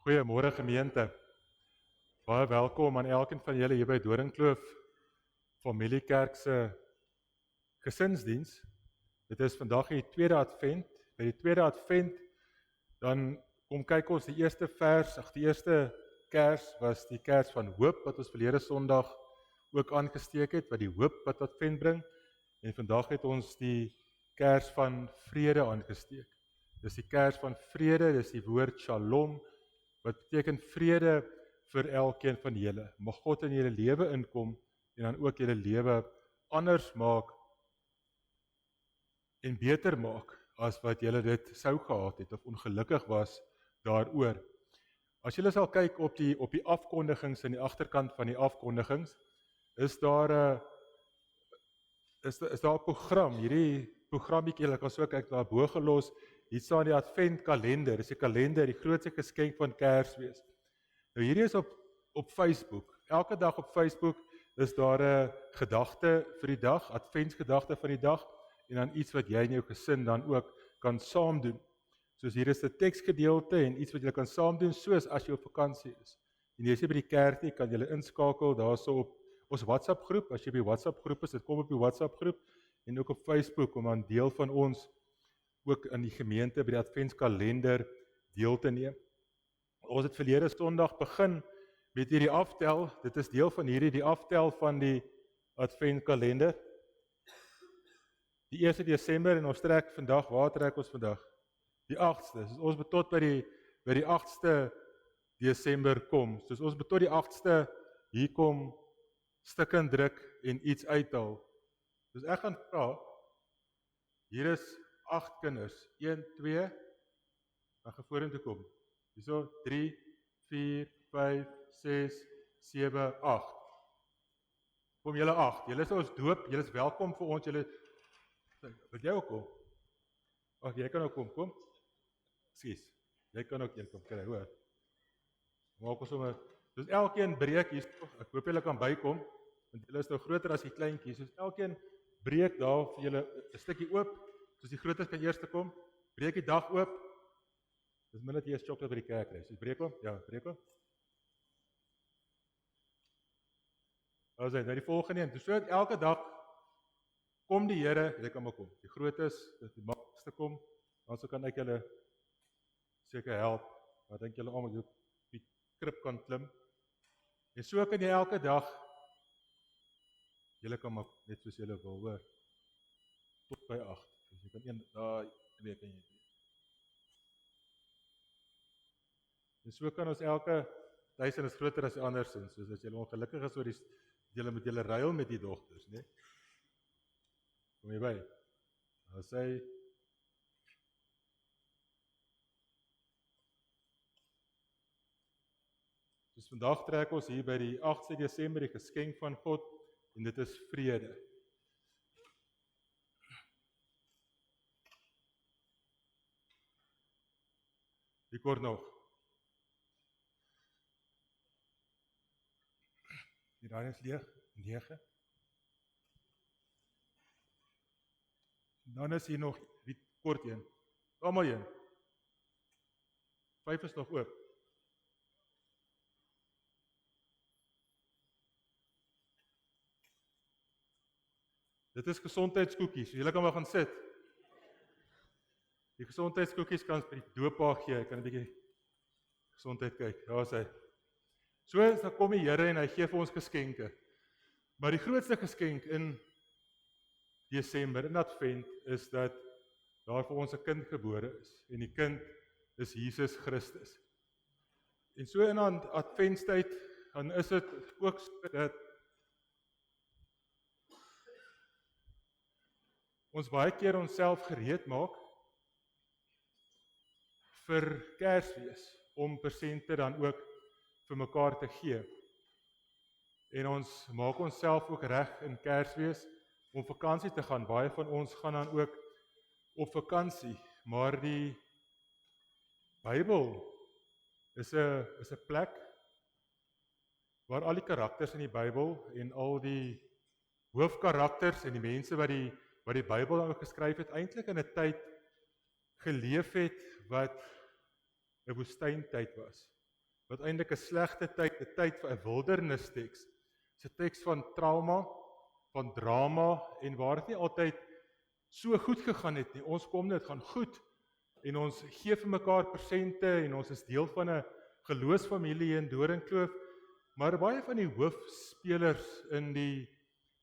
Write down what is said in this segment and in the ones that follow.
Goeiemôre gemeente. Baie welkom aan elkeen van julle hier by Doringkloof Familiekerk se gesinsdiens. Dit is vandag die tweede advent. By die tweede advent dan kom kyk ons die eerste vers, die eerste kers was die kers van hoop wat ons verlede Sondag ook aangesteek het, wat die hoop wat advent bring. En vandag het ons die kers van vrede aangesteek. Dis die kers van vrede, dis die woord Shalom, wat beteken vrede vir elkeen van julle. Mag God in julle lewe inkom en dan ook julle lewe anders maak en beter maak as wat julle dit sou gehad het of ongelukkig was daaroor. As julle sal kyk op die afkondigings in die agterkant van die afkondigings, is daar 'n program. Hierdie programmetjie, ek kan so kyk daar bo gelos. Hier staan die adventkalender. Dis 'n kalender, die grootste geskenk van Kersfees. Nou hierdie is op Facebook. Elke dag op Facebook is daar 'n gedagte vir die dag, adventsgedagte van die dag, en dan iets wat jy in jou gesin dan ook kan saam doen. Soos hier is 'n teksgedeelte en iets wat jy kan saam doen, soos as jy op vakansie is. En jy is by die kerk nie, kan jy inskakel daarso op ons WhatsApp groep. As jy by WhatsApp groep is, dit kom op die WhatsApp groep en ook op Facebook om aan deel van ons ook in die gemeente by die adventskalender deel te neem. Ons het verlede Sondag begin met hierdie aftel. Dit is deel van die aftel van die adventkalender. Die 1 Desember en ons trek vandag, waar trek ons vandag? Die 8ste. So ons moet tot by die 8ste Desember kom. Soos ons moet tot die 8ste hier kom, stukken druk en iets uithaal. Dus ek gaan vra, hier is 8 kinders, 1, 2, dan gaan vorentoe kom. Hierso 3, 4, 5, 6, 7, 8. Kom julle 8. Julle is ons doop, julle is welkom vir ons. Julle wil jy ook kom? Ag, jy kan ook kom. Skus. Jy kan ook een kom kry, hoor. Maak ons sommer. Dus elkeen breek hier. Ek hoop julle kan bykom, want julle is nou groter as die kleintjies. Dus elkeen breek daar vir julle 'n stukkie oop. Soos die grootes kan eers kom. Breek die dag oop. Dis min dat jy 'n sjokolade by die kerk kry. So breek hom. Ja, breek hom. Ons het nou die volgende een. So elke dag kom die Here, jy kan maar kom. Die grootes, die makste kom. Dan sou kan ek julle seker help. Maar dink julle almal op die krib kan klim. En so kan jy elke dag, julle kan maar net soos julle wil, hoor. Tot by 8. Dus jy kan een daai week kan jy doen. En so kan ons elke tuisen is groter as die ander sin, soos as julle ongelukkig is oor die julle moet julle ruil met die dogters, né? Kom jy by? Dan sê dus vandag trek ons hier by die 8 Desember die geskenk van God en dit is vrede. Wie kort nog? Die daai is leeg, 9. Dan is hier nog die kort een. Almal een. 5 is nog oop. Dit is gesondheidskoekies. Julle kan maar gaan sit. Die gesondheidskoekies kan by die dooppa gee. Ek kan 'n bietjie gesondheid kyk. Daar is hy. So dan kom die Here en hy gee vir ons geskenke. Maar die grootste geskenk in Desember, in Advent, is dat daar vir ons 'n kind gebore is. En die kind is Jesus Christus. En so in Adventstyd, dan is dit ook so dat ons baie keer onsself gereed maak vir Kersfees, om persente dan ook vir mekaar te gee. En ons maak onsself ook reg in Kersfees om vakansie te gaan. Baie van ons gaan dan ook op vakansie, maar die Bybel is 'n plek waar al die karakters in die Bybel en al die hoofkarakters en die mense wat die Bybel dan ook geskryf het, eintlik in 'n tyd geleef het wat 'n woestyntyd was. wat eintlik 'n slegte tyd, 'n tyd vir 'n wildernisteks. Dis 'n teks van trauma, van drama en waar dit nie altyd so goed gegaan het nie. Ons kom dit gaan goed en ons gee vir mekaar persente en ons is deel van 'n geloofsfamilie in Doringkloof, maar baie van die hoofspelers in die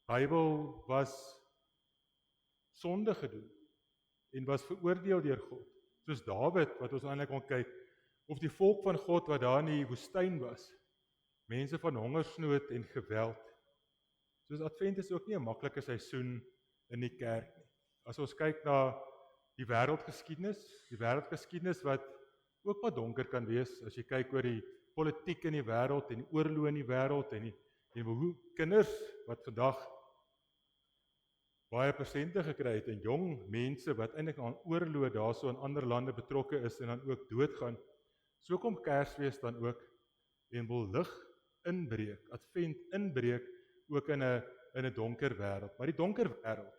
Bybel was sonde gedoen en was veroordeel deur God. Soos Dawid wat ons eintlik kon kyk, of die volk van God wat daar in die woestyn was, mense van hongersnood en geweld. Soos Advent is ook nie 'n maklike seisoen in die kerk nie. As ons kyk na die wêreldgeskiedenis wat ook wat donker kan wees, as jy kyk oor die politiek in die wêreld en die oorloë in die wêreld en hoe kinders wat vandag baie persente gekry het en jong mense wat eintlik aan oorloë daarso in ander lande betrokke is en dan ook doodgaan. So kom Kersfees dan ook en wil lig inbreek, Advent inbreek ook in 'n donker wêreld. Maar die donker wêreld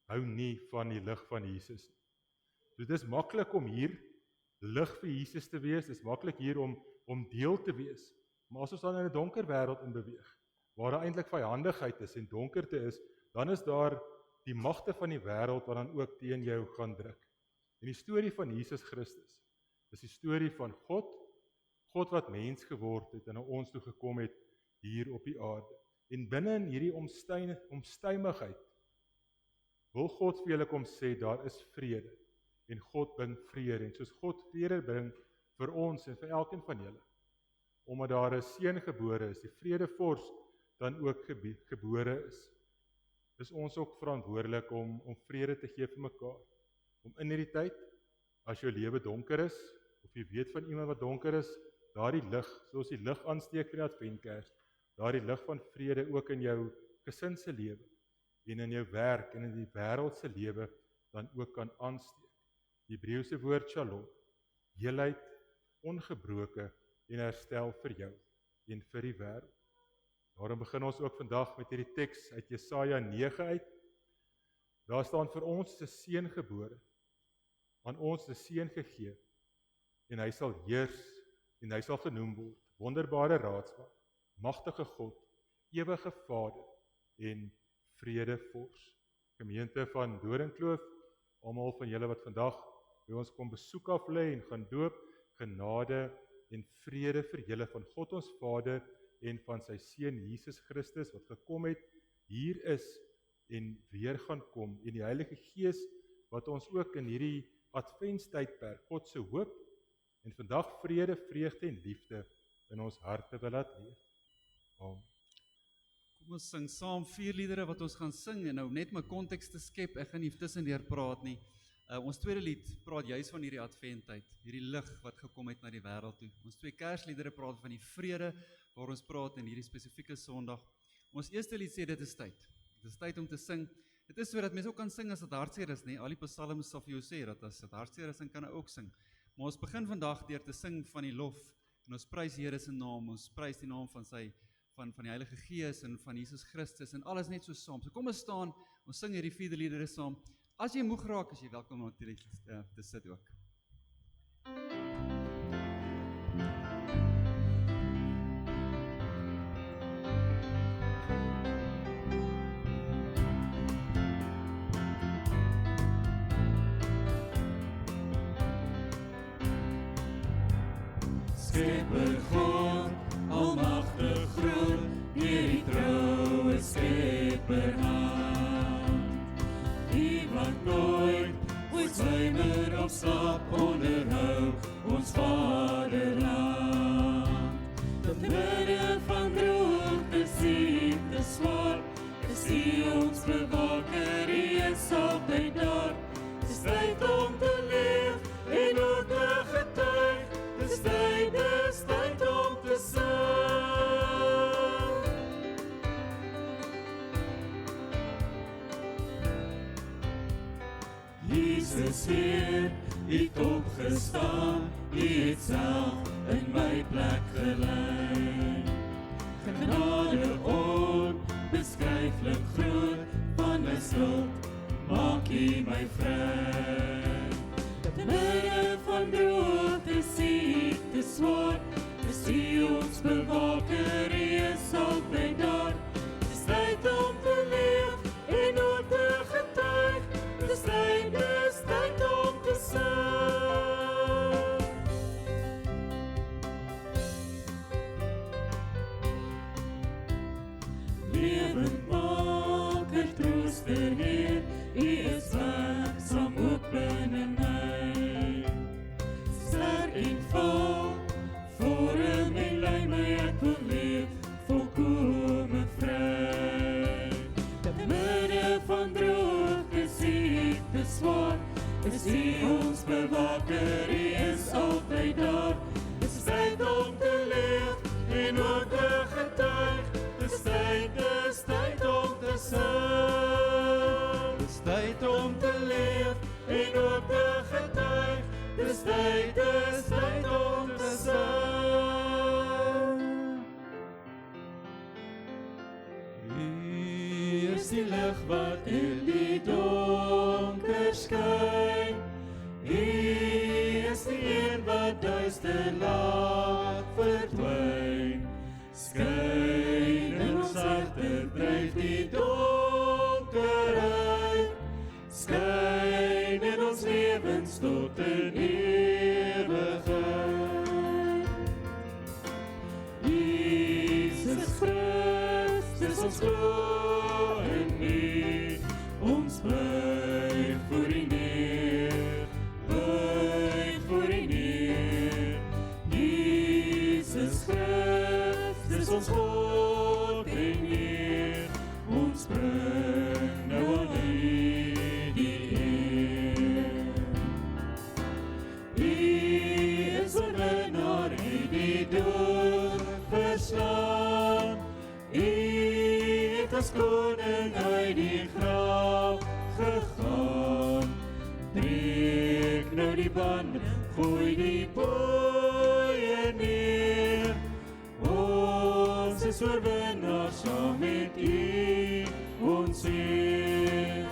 hou nie van die lig van Jesus nie. So dit is maklik om hier lig vir Jesus te wees, dit is maklik hier om deel te wees. Maar as ons dan in 'n donker wêreld in beweeg, waar daar eintlik vyandigheid is en donkerte is, dan is daar die magte van die wêreld wat dan ook teen jou gaan druk. En die storie van Jesus Christus is die storie van God wat mens geword het en na ons toe gekom het hier op die aarde. En binne in hierdie omstuimigheid wil God vir julle kom sê, daar is vrede. En God bring vrede. En soos God vrede bring vir ons en vir elkeen van julle, omdat daar 'n seun gebore is, die vredevors dan ook gebore is ons ook verantwoordelik om vrede te gee vir mekaar. Om in hierdie tyd, as jou lewe donker is, of jy weet van iemand wat donker is, daardie lig, soos die lig aansteek vir die Adventkers, daardie lig van vrede ook in jou gesin se lewe, en in jou werk, en in die wêreld se lewe, dan ook kan aansteek. Die Hebreëse woord shalom, heelheid, ongebroke en herstel vir jou, en vir die wêreld. Daarom begin ons ook vandag met hierdie teks uit Jesaja 9 uit. Daar staan vir ons 'n seun gebore, aan ons 'n seun gegee, en hy sal heers, en hy sal genoem word, wonderbare raadsman, magtige God, ewige Vader, en vredevors. Gemeente van Doringkloof, almal van julle wat vandag by ons kom besoek af lê en gaan doop, genade en vrede vir julle van God ons Vader, en van sy seun Jesus Christus, wat gekom het, hier is, en weer gaan kom, en die Heilige Gees, wat ons ook in hierdie adventstydperk, God se hoop, en vandag vrede, vreugde en liefde in ons harte wil laat leef. Amen. Kom ons sing saam 4 liedere wat ons gaan sing, en nou net my konteks te skep, ek gaan nie tussendeur praat nie. Ons tweede lied praat juis van hierdie adventtyd, hierdie lig wat gekom het na die wêreld toe. Ons 2 kersliedere praat van die vrede, waar ons praat in hierdie spesifieke Sondag. Ons eerste lied sê dit is tyd. Dit is tyd om te sing. Dit is so dat mense ook kan sing as dit hartseer is, nie? Al die psalms sal vir jou sê dat as dit hartseer is, dan kan hy ook sing. Maar ons begin vandag deur te sing van die lof, en ons prys die Here se naam, ons prys die naam van die Heilige Gees en van Jesus Christus, en alles net so saam. So kom ons staan, ons sing hierdie 4 liedere saam. As jy moeg raak, is jy welkom om te sit ook. Skepper God, almagtig groot, deur die troue Skepper hand. Die wat nooit slymer of slaap onderhou ons Vaderland. Te midde van droogte, siekte, swaar, is U ons bewaker, U is altyd daar. Dis tyd om te leef en ook te getuig. Dis tyd om te sing. Jesus Heer, U het opgestaan, U het self in my plek gelei. Genade onbeskryflik groot, van my skuld maak U my vry. Te midde van droogte, siekte, swaar, bewaker, U is altyd daar. Dis tyd om te leef en ook te getuig. Dis tyd om te sing. Lewenmaker, trooster, Heer, U is werksaam ook binne my. Sterk en val, vorm en lei my, ek wil leef volkome vry. Te midde van droogte, siekte, swaar, is U ons bewaker, U is altyd daar. Dis tyd om te leef en ook te getuig. Dis tyd om te sing. Dis tyd om te leef en ook te getuig. Dis tyd om te sing. U is die lig wat in die donker skyn. U is die een wat duister laat verdwyn. Skyn in ons harte, dryf die donker uit. Skyn in ons lewens tot in ewigheid. Jesus Christus, ons glo in U. Ons buig voor U neer, buig voor U neer. Jesus Christus, ons God en Heer, ons bring nou aan U die eer. U is oorwinnaar, U die dood verslaan. U het as koning uit die graf gegaan. Breek nou die band, gooi die boeie neer. Ons is oorwinnaar saam met U, ons Heer.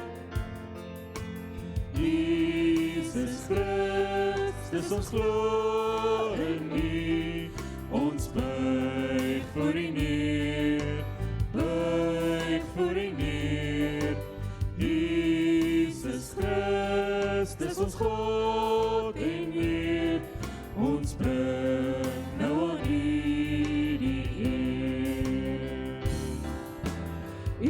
Jesus Christus, ons glo in U. Ons buig voor U neer, buig voor U neer. Jesus Christus, ons God en Heer, ons bring nou aan U die eer. U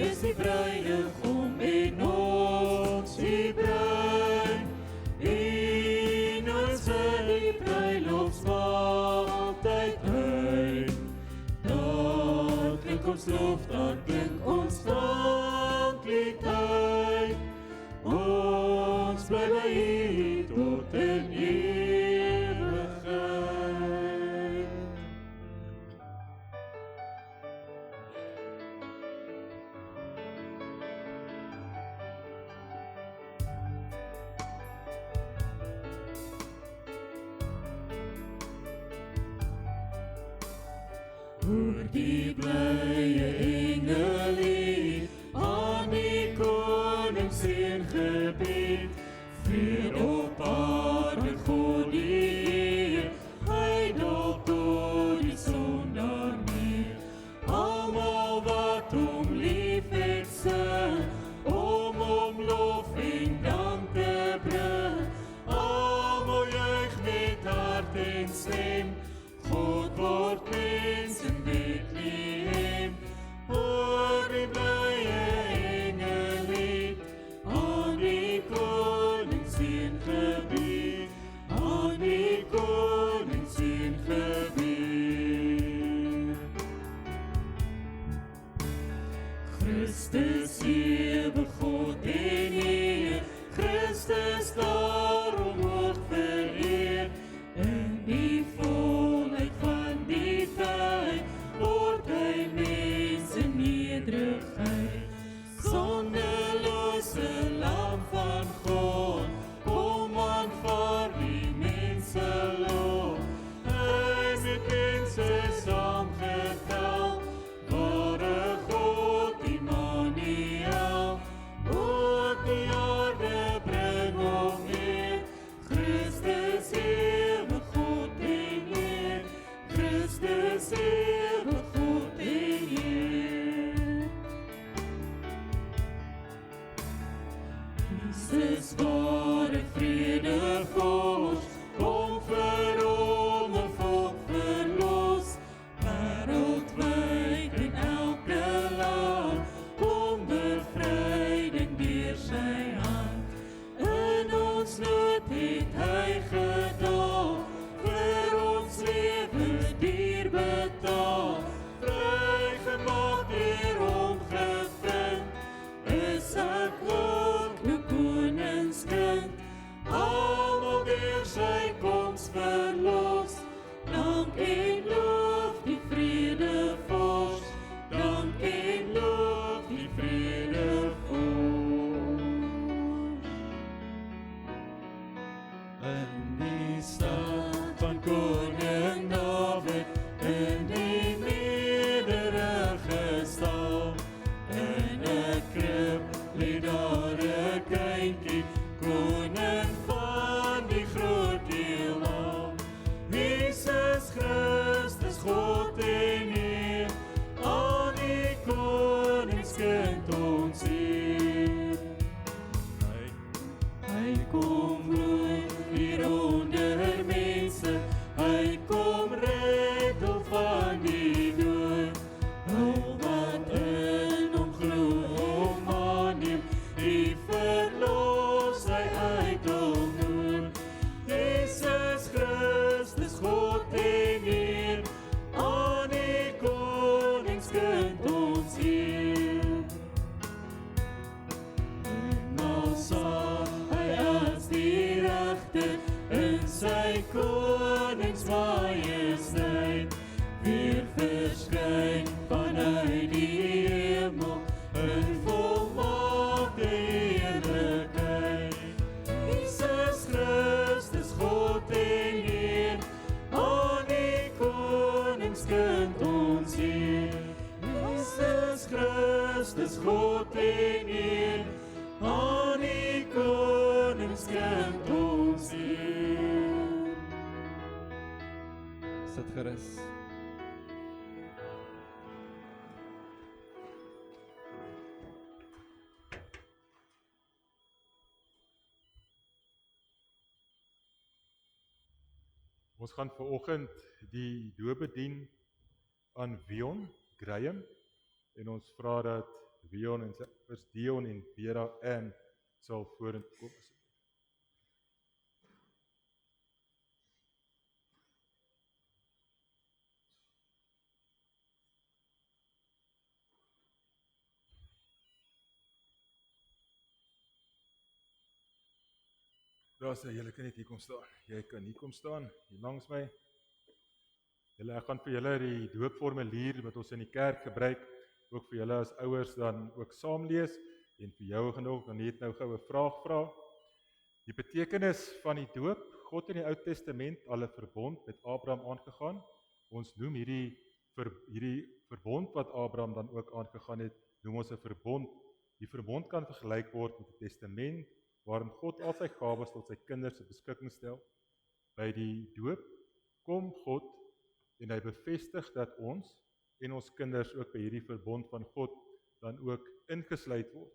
is die bruidegom en ons die bruid. U nooi die bruiloftsmaaltyd uit. Daar klink ons lof, daar klink ons danklied uit. Ons bly by U tot in ewigheid. Hoor die blye engelied aan die koning seën gebied. Vrede op aarde, God die Heer, hy dalk tot die son daarneer. Almal wat hom lief het sing, om hom lof en dank te bring. Almal juig met hart en stem, God word mens in Bethlehem. Hoor die blye engelied aan die koning seën gebied, aan die koning seën gebied. Christus ewig God en Heer, Christus daarom hoog vereer. In die volheid van die tyd word hy mens in nederigheid. Sondelose lam van God, kom aanvaar die mense lof. Hy met mense saamgetel, ware God Immanuel. Jesus ware vredevors, kom vir hom 'n volk verlos, wêreldwyd in elke land, kom bevryding deur sy hand. In ons nood het hy gedaag, vir ons lewens duur betaal, vrygemaak deur hom gevind, is ek ook 'n koningskind, almal deur sy koms verlos. Dank en loof die vredevors, dank en loof die vredevors. In die stad van koning Dawid, in die nederige stal, in 'n krib lê daar 'n kindjie, koning van die groot heelal. Jesus Christus, God en Heer, aan die koningskind ons Heer. Hy kom woon hier onder mense, hy kom red ons van die dood. Al wat in hom glo, hom aanneem, die verlos hy uit hom noem. Jesus Christus, God en Heer, aan die koningskind ons Heer. Eenmaal sal hy as die regter in sy koningsmajesteit weer verskyn vanuit die hemel in volmaakte heerlikheid. Jesus Christus, God en Heer, aan die koningskind ons Heer. Jesus Christus, God en Heer, aan die koningskind ons Heer. Sit gerus. Ons gaan vanoggend die doop bedien aan Wion Graham en ons vra dat Wion en sy ouers Dion en Vera Ann sal vorentoe kom. Daar sê julle kan net hier kom staan. Jy kan hier kom staan, hier langs my. Ek gaan vir julle die doopformulier wat ons in die kerk gebruik, ook vir julle as ouers dan ook saam lees en vir jou genoeg dan net nou gou 'n vraag vra. Die betekenis van die doop, God in die Ou Testament al 'n verbond met Abraham aangegaan. Ons noem hierdie verbond wat Abraham dan ook aangegaan het, noem ons 'n verbond. Die verbond kan vergelyk word met 'n testament waarin God al sy gawes tot sy kinders se beskikking stel. By die doop kom God en hy bevestig dat ons en ons kinders ook by hierdie verbond van God dan ook ingesluit word.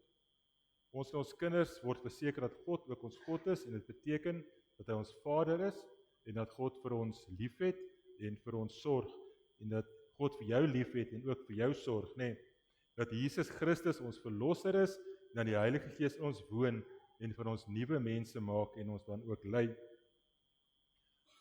Ons en ons kinders word verseker dat God ook ons God is en dit beteken dat hy ons Vader is en dat God vir ons liefhet en vir ons sorg en dat God vir jou liefhet en ook vir jou sorg, nê? Dat Jesus Christus ons verlosser is en dat die Heilige Gees in ons woon en vir ons nuwe mense maak en ons dan ook lei.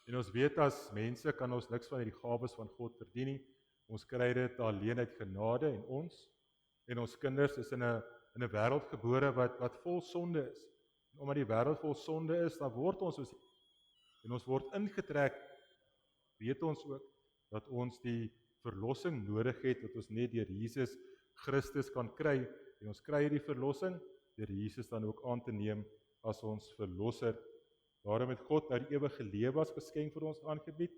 En ons weet as mense kan ons niks van hierdie gawes van God verdien nie. Ons kry dit alleen uit genade en ons kinders is in 'n wêreld gebore wat vol sonde is. En omdat die wêreld vol sonde is, dan word ons soos en ons word ingetrek, weet ons ook dat ons die verlossing nodig het, dat ons net deur Jesus Christus kan kry en ons kry hierdie verlossing deur Jesus dan ook aan te neem as ons verlosser. Daarom het God nou die ewige lewe as geskenk vir ons aangebied.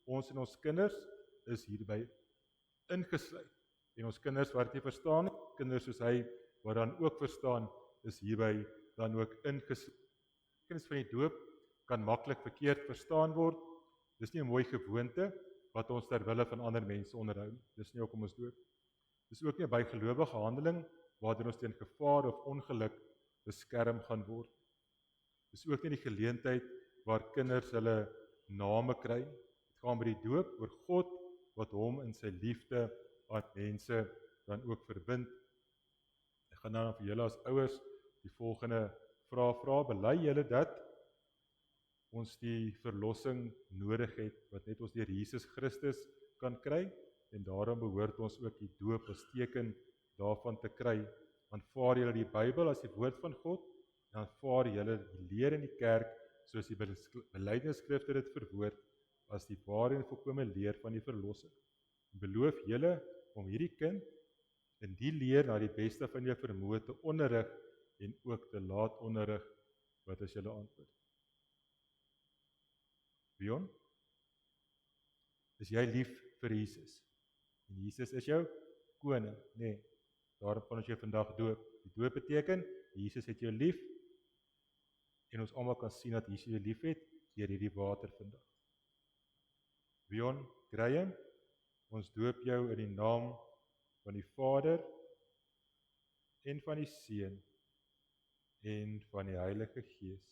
Ons en ons kinders is hierby ingesluit. En ons kinders wat nie verstaan, kinders soos hy wat dan ook verstaan, is hierby dan ook ingesluit. Kinders van die doop kan maklik verkeerd verstaan word. Dis nie 'n mooi gewoonte wat ons ter wille van ander mense onderhou. Dis nie hoekom ons doop. Dis ook nie 'n bygelowige handeling waardeur ons teen gevaar of ongeluk beskerm gaan word. Dis ook nie die geleentheid waar kinders hulle name kry. Dit gaan by die doop oor God wat hom in sy liefde aan mense dan ook verbind. Ek gaan dan vir julle as ouers die volgende vraag vra. Bely julle dat ons die verlossing nodig het wat net ons deur Jesus Christus kan kry en daarom behoort ons ook die doop as teken daarvan te kry. Aanvaar julle die Bybel as die woord van God en aanvaar julle die leer in die kerk soos die belydenisskrifte dit verwoord as die ware en volkome leer van die verlossing. Beloof julle om hierdie kind in die leer na die beste van jou vermoë te onderrig en ook te laat onderrig. Wat is julle antwoord? Wion? Is jy lief vir Jesus? En Jesus is jou koning, nee. Daarom kan ons jou vandag doop. Die doop beteken, Jesus het jou lief, en ons almal kan sien dat Jesus jou lief het, deur hierdie water vandag. Wion, Graham, ons doop jou in die naam van die Vader, en van die Seun, en van die Heilige Gees.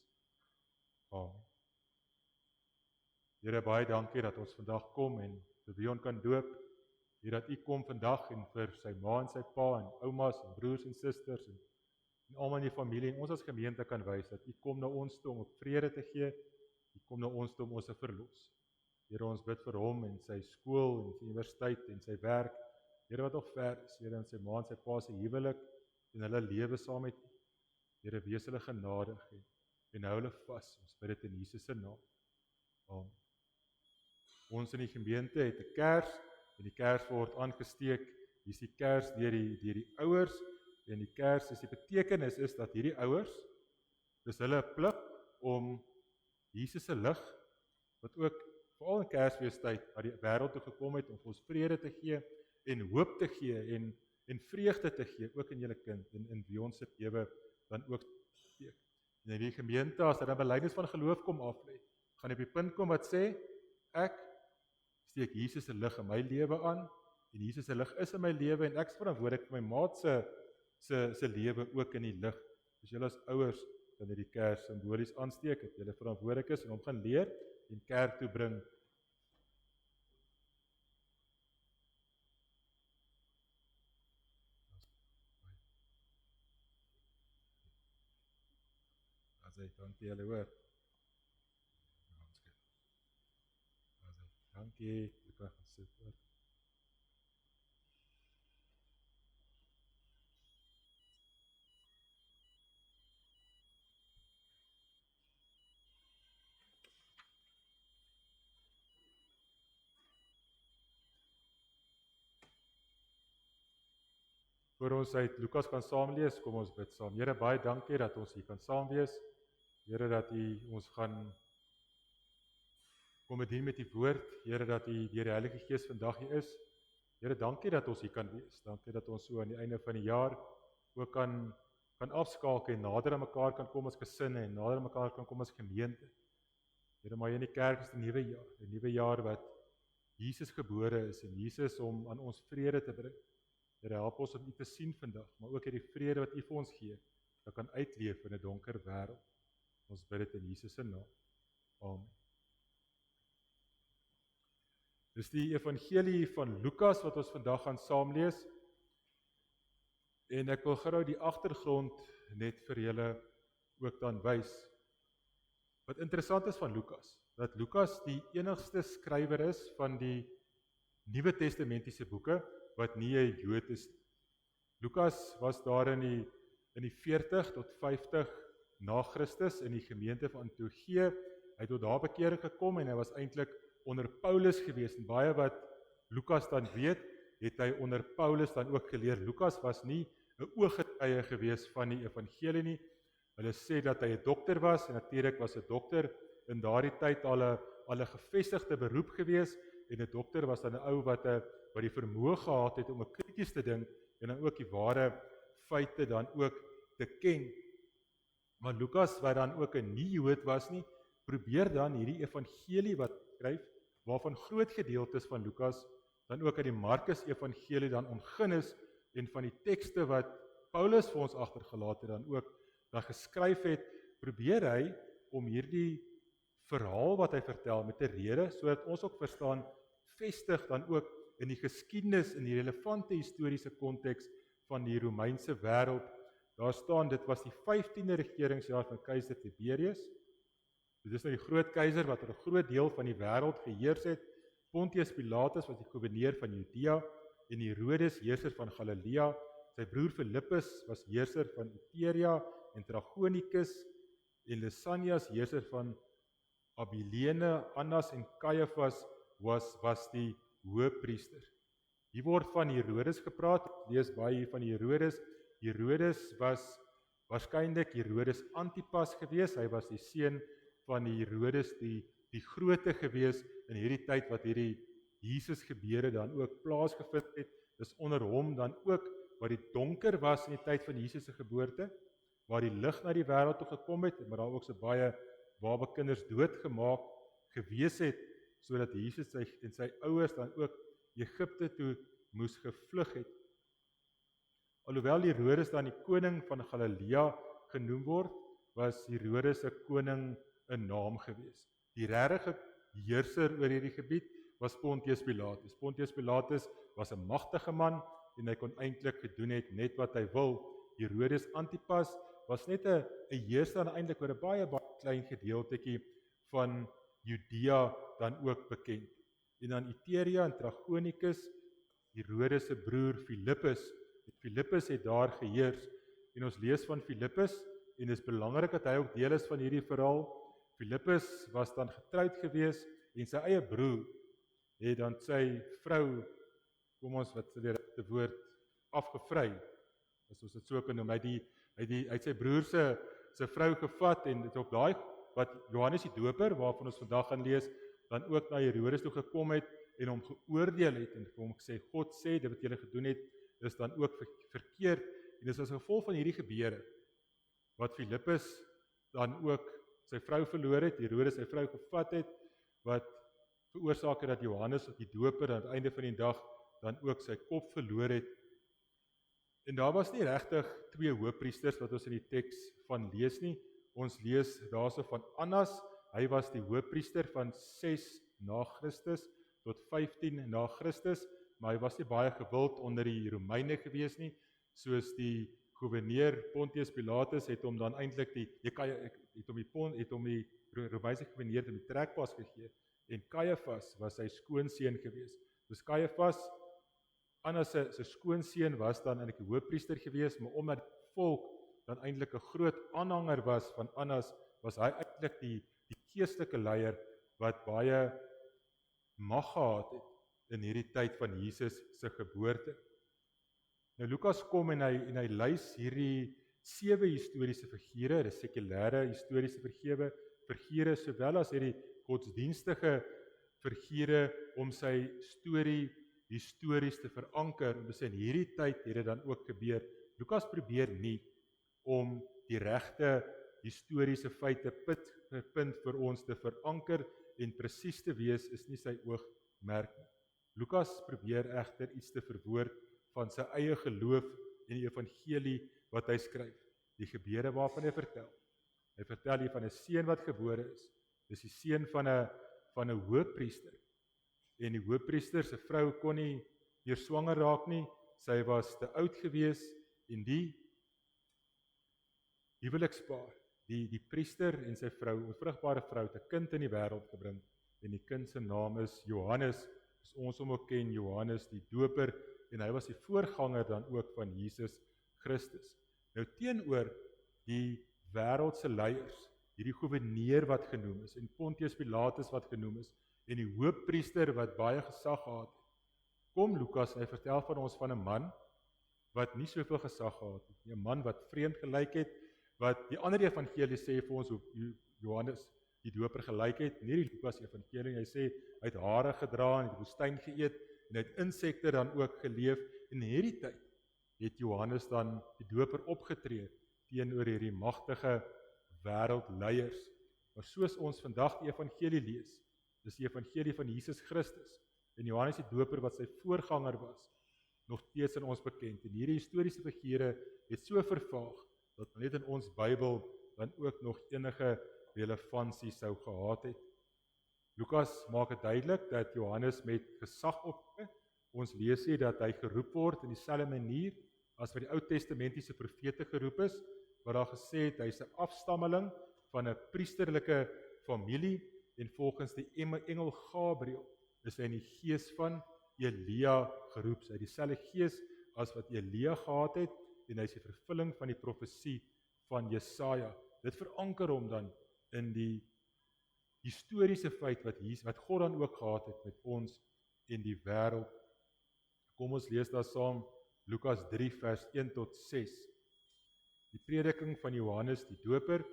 Amen. Here, baie dankie dat ons vandag kom en vir Wion kan doop. Here, dat u kom vandag en vir sy ma en sy pa en oumas en broers en susters en almal in die familie en ons as gemeente kan wys dat u kom na ons toe om vrede te gee. U kom na ons toe om ons te verlos. Here, ons bid vir hom en sy skool en sy universiteit en sy werk. Here, wat nog ver is, Here, en sy ma en sy pa se huwelik en hulle lewe saam met u. Here, wees hulle genadig en hou hulle vas. Ons bid dit in Jesus se naam. Amen. Ons in die gemeente het 'n kers en die kers word aangesteek. Hier is die kers deur die ouers en die kers is die betekenis is dat hierdie ouers, dis hulle plig om Jesus se lig wat ook veral in Kersfeestyd na die wêreld toe gekom het om vir ons vrede te gee en hoop te gee en vreugde te gee ook in julle kind en in wie ons se lewe dan ook steek. En in die gemeente as hulle 'n belydenis van geloof kom aflê, gaan op die punt kom wat sê ek steek Jesus se lig in my lewe aan en Jesus se lig is in my lewe en ek is verantwoordelik vir my maat se lewe ook in die lig. As julle as ouers dan hierdie kers simbolies aansteek, dat julle verantwoordelik is en hom gaan leer en kerk toe bring. Dankie julle hoor. Dankie, jy kan gaan sit hoor. Voor ons uit Lukas kan saam lees, kom ons bid saam. Here, baie dankie dat ons hier kan saam wees. Here, dat u ons gaan kom bedien met die woord. Here, dat u deur die Heilige Gees vandag hier is. Here, dankie dat ons hier kan wees. Dankie dat ons so aan die einde van die jaar ook kan afskakel en nader aan mekaar kan kom as gesinne en nader aan mekaar kan kom as gemeente. Here, maar in die kerk is 'n nuwe jaar wat Jesus gebore is en Jesus om aan ons vrede te bring. Here, help ons om u te sien vandag, maar ook hierdie vrede wat u vir ons gee, dat kan uitleef in 'n donker wêreld. Ons bid dit in Jesus se naam. Amen. Dis die evangelie van Lukas wat ons vandag gaan saam lees. En ek wil gou die agtergrond net vir julle ook dan wys. Wat interessant is van Lukas, dat Lukas die enigste skrywer is van die Nuwe Testamentiese boeke wat nie 'n Jood is. Lukas was daar in die 40 tot 50 na Christus in die gemeente van Antiochië. Hy het tot daar bekering gekom en hy was eintlik onder Paulus gewees en baie wat Lukas dan weet, het hy onder Paulus dan ook geleer. Lukas was nie 'n ooggetuie gewees van die evangelie nie. Hulle sê dat hy 'n dokter was en natuurlik was 'n dokter in daardie tyd al 'n gevestigde beroep gewees en 'n dokter was dan 'n ou wat die vermoë gehad het om krities te dink en dan ook die ware feite dan ook te ken. Maar Lukas wat dan ook 'n nie-Jood was nie, probeer dan hierdie evangelie wat skryf, waarvan groot gedeeltes van Lukas dan ook uit die Markus evangelie dan ontgin is en van die tekste wat Paulus vir ons agtergelaat het dan ook dan geskryf het, probeer hy om hierdie verhaal wat hy vertel met 'n rede, sodat ons ook verstaan, vestig dan ook in die geskiedenis, in die relevante historiese konteks van die Romeinse wêreld. Daar staan, dit was die 15de regeringsjaar van keiser Tiberius. Dit is nou die groot keiser wat oor 'n groot deel van die wêreld geheers het. Pontius Pilatus was die goewerneur van Judea en Herodes heerser van Galilea. Sy broer Philippus was heerser van Iturea en Trachonicus en Lysanias heerser van Abilene. Annas en Caiaphas was die hoëpriester. Hier word van Herodes gepraat. Lees baie hier van Herodes. Herodes was waarskynlik Herodes Antipas gewees. Hy was die seun van Herodes die Grote gewees in hierdie tyd wat hierdie Jesus gebeure dan ook plaasgevind het. Dis onder hom dan ook wat die donker was in die tyd van Jesus se geboorte, waar die lig na die wêreld toe gekom het, maar daar ook so baie babakinders doodgemaak gewees het, sodat Jesus en sy ouers dan ook Egipte toe moes gevlug het. Alhoewel Herodes dan die koning van Galilea genoem word, was Herodes se koning 'n naam gewees. Die regte heerser oor hierdie gebied was Pontius Pilatus. Pontius Pilatus was 'n magtige man en hy kon eintlik gedoen het net wat hy wil. Herodes Antipas was net 'n heerser eintlik oor 'n baie klein gedeeltetjie van Judea dan ook bekend. En dan Iturea en Trachonicus, Herodes se broer Philippus. Philippus het daar geheers en ons lees van Philippus en dit is belangrik dat hy ook deel is van hierdie verhaal. Philippus was dan getroud gewees en sy eie broer het dan sy vrou, kom ons wat die regte woord, afgevry, as ons dit so kan noem. Hy het sy broer se vrou gevat en dit op daai wat Johannes die Doper, waarvan ons vandag gaan lees, dan ook na Herodes toe gekom het en hom geoordeel het en hom gesê, God sê, dit wat julle gedoen het, is dan ook verkeerd. En dis as gevolg van hierdie gebeure, wat Philippus dan ook sy vrou verloor het, Herodes sy vrou gevat het, wat veroorsaak het dat Johannes die Doper aan die einde van die dag dan ook sy kop verloor het. En daar was nie regtig twee hoëpriesters wat ons in die teks van lees nie. Ons lees daarso van Annas, hy was die hoëpriester van 6 na Christus tot 15 na Christus, maar hy was nie baie gewild onder die Romeine gewees nie, soos die goewerneur Pontius Pilatus het hom dan eintlik het hom die Romeinse goewerneur die trekpas gegee, en Caiaphas was sy skoonseun gewees. Dus Caiaphas, Annas se skoonseun was dan eintlik die hoëpriester gewees, maar omdat die volk dan eintlik 'n groot aanhanger was van Annas, was hy eintlik die geestelike leier wat baie mag gehad het in hierdie tyd van Jesus se geboorte. Nou Lukas kom en hy lys hierdie 7 historiese figure, dis sekulêre historiese figure sowel as hierdie godsdienstige figure om sy storie histories te veranker, om te sê in hierdie tyd het dit dan ook gebeur. Lukas probeer nie om die regte historiese feite punt vir ons te veranker en presies te wees is nie sy oogmerk nie. Lukas probeer egter iets te verwoord van sy eie geloof en die evangelie wat hy skryf, die gebeure waarvan hy vertel. Hy vertel hier van 'n seun wat gebore is. Dis die seun van 'n hoëpriester. En die hoëpriester se vrou kon nie meer swanger raak nie. Sy was te oud gewees en die huwelikspaar, die priester en sy vrou, 'n vrugbare vrou, het 'n kind in die wêreld gebring en die kind se naam is Johannes. Dis ons hom ook ken, Johannes die Doper, en hy was die voorganger dan ook van Jesus Christus. Nou teenoor die wêreldse leiers, hierdie goewerneur wat genoem is en Pontius Pilatus wat genoem is en die hoëpriester wat baie gesag gehad het, kom Lukas en hy vertel van ons van 'n man wat nie soveel gesag gehad het nie, 'n man wat vreemd gelyk het, wat die ander evangelie sê vir ons hoe Johannes die Doper gelyk het, nie die Lukas evangelie, hy sê hy het hare gedra en die woestyn geëet en hy het insekte dan ook geleef. In hierdie tyd het Johannes dan die Doper opgetree teenoor hierdie magtige wêreldleiers. Maar soos ons vandag die evangelie lees, dis die evangelie van Jesus Christus en Johannes die Doper wat sy voorganger was, nog steeds aan ons bekend. En hierdie historiese figure het so vervaag dat net in ons Bybel dan ook nog enige relevantie sou gehad het. Lukas maak dit duidelik dat Johannes met gesag optree. Ons lees hier dat hy geroep word in dieselfde manier as wat die Ou Testamentiese profete geroep is, waar daar gesê het, hy is 'n afstammeling van 'n priesterlike familie, en volgens die engel Gabriël is hy in die gees van Elia geroep. Hy het dieselfde gees as wat Elia gehad het, en hy is die vervulling van die profesie van Jesaja. Dit veranker hom dan in die historiese feit wat God dan ook gehad het met ons en die wêreld. Kom ons lees daar saam Lukas 3 vers 1 tot 6. Die prediking van Johannes die Doper.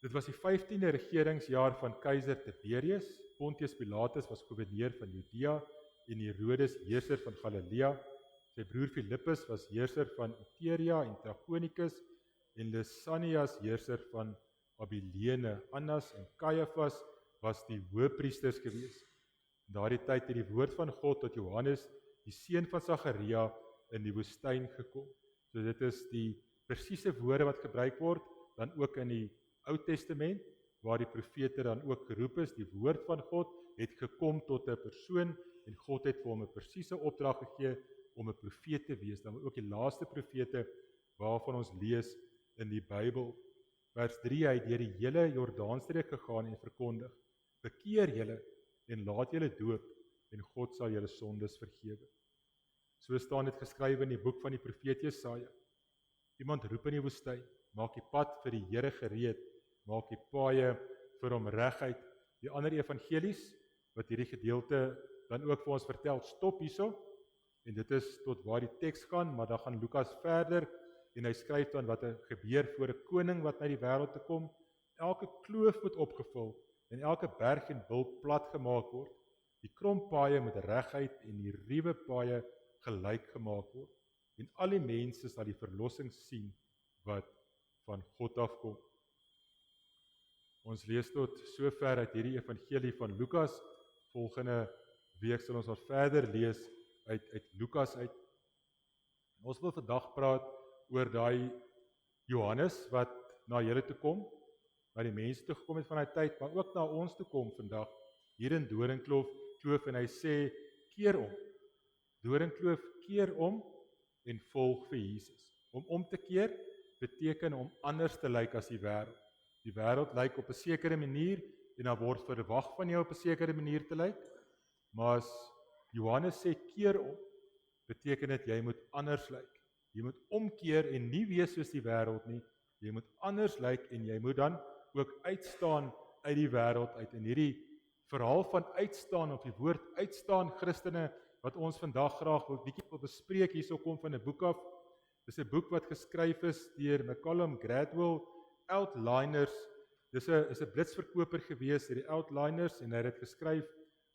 Dit was die 15de regeringsjaar van keiser Tiberius. Pontius Pilatus was gouverneur van Judea en Herodes heerser van Galilea. Sy broer Filippus was heerser van Iturea en Trachonitis en Lysanias heerser van Abilene. Annas en Caiaphas was die hoëpriesters gewees. In daardie tyd het die woord van God tot Johannes, die seun van Sagaria, in die woestyn gekom. So dit is die presiese woorde wat gebruik word, dan ook in die Ou Testament, waar die profete dan ook geroep is. Die woord van God het gekom tot 'n persoon, en God het vir hom 'n presiese opdrag gegee om 'n profeet te wees. Dan ook die laaste profete waarvan ons lees in die Bybel. Vers 3, hy het deur die hele Jordaanstreek gegaan en verkondig: bekeer julle en laat julle doop, en God sal julle sondes vergewe. So staan dit geskrywe in die boek van die profeet Jesaja. Iemand roep in die woestyn, maak die pad vir die Here gereed, maak die paaie vir hom reguit. Die ander evangelies wat hierdie gedeelte dan ook vir ons vertel, stop hierso, en dit is tot waar die teks gaan, maar dan gaan Lukas verder, en hy skryf dan wat gebeur voor 'n koning wat na die wêreld te kom. Elke kloof moet opgevul, en elke berg en bult plat gemaak word. Die krompaaie moet reguit en die ruwe paaie gelyk gemaak word. En al die mense sal die verlossing sien wat van God afkom. Ons lees tot sover uit hierdie evangelie van Lukas. Volgende week sal ons wat verder lees uit Lukas uit. Ons wil vandag praat oor daai Johannes wat na julle toe kom, na die mense toe gekom het van daai tyd, maar ook na ons toe kom vandag, hier in Doringkloof, en hy sê, keer om. Doringkloof, keer om en volg vir Jesus. Om te keer beteken om anders te lyk as die wêreld. Die wêreld lyk op 'n sekere manier en dan word verwag van jou op 'n sekere manier te lyk. Maar as Johannes sê keer om, beteken dit jy moet anders lyk. Jy moet omkeer en nie wees soos die wêreld nie. Jy moet anders lyk en jy moet dan ook uitstaan uit die wêreld uit. En hierdie verhaal van uitstaan, of die woord uitstaan, Christene, wat ons vandag graag wil bespreek, hierso kom van 'n boek af. Dis 'n boek wat geskryf is deur Malcolm Gladwell, Outliners. Dis 'n blitsverkoper gewees, hierdie Outliners, en hy het dit geskryf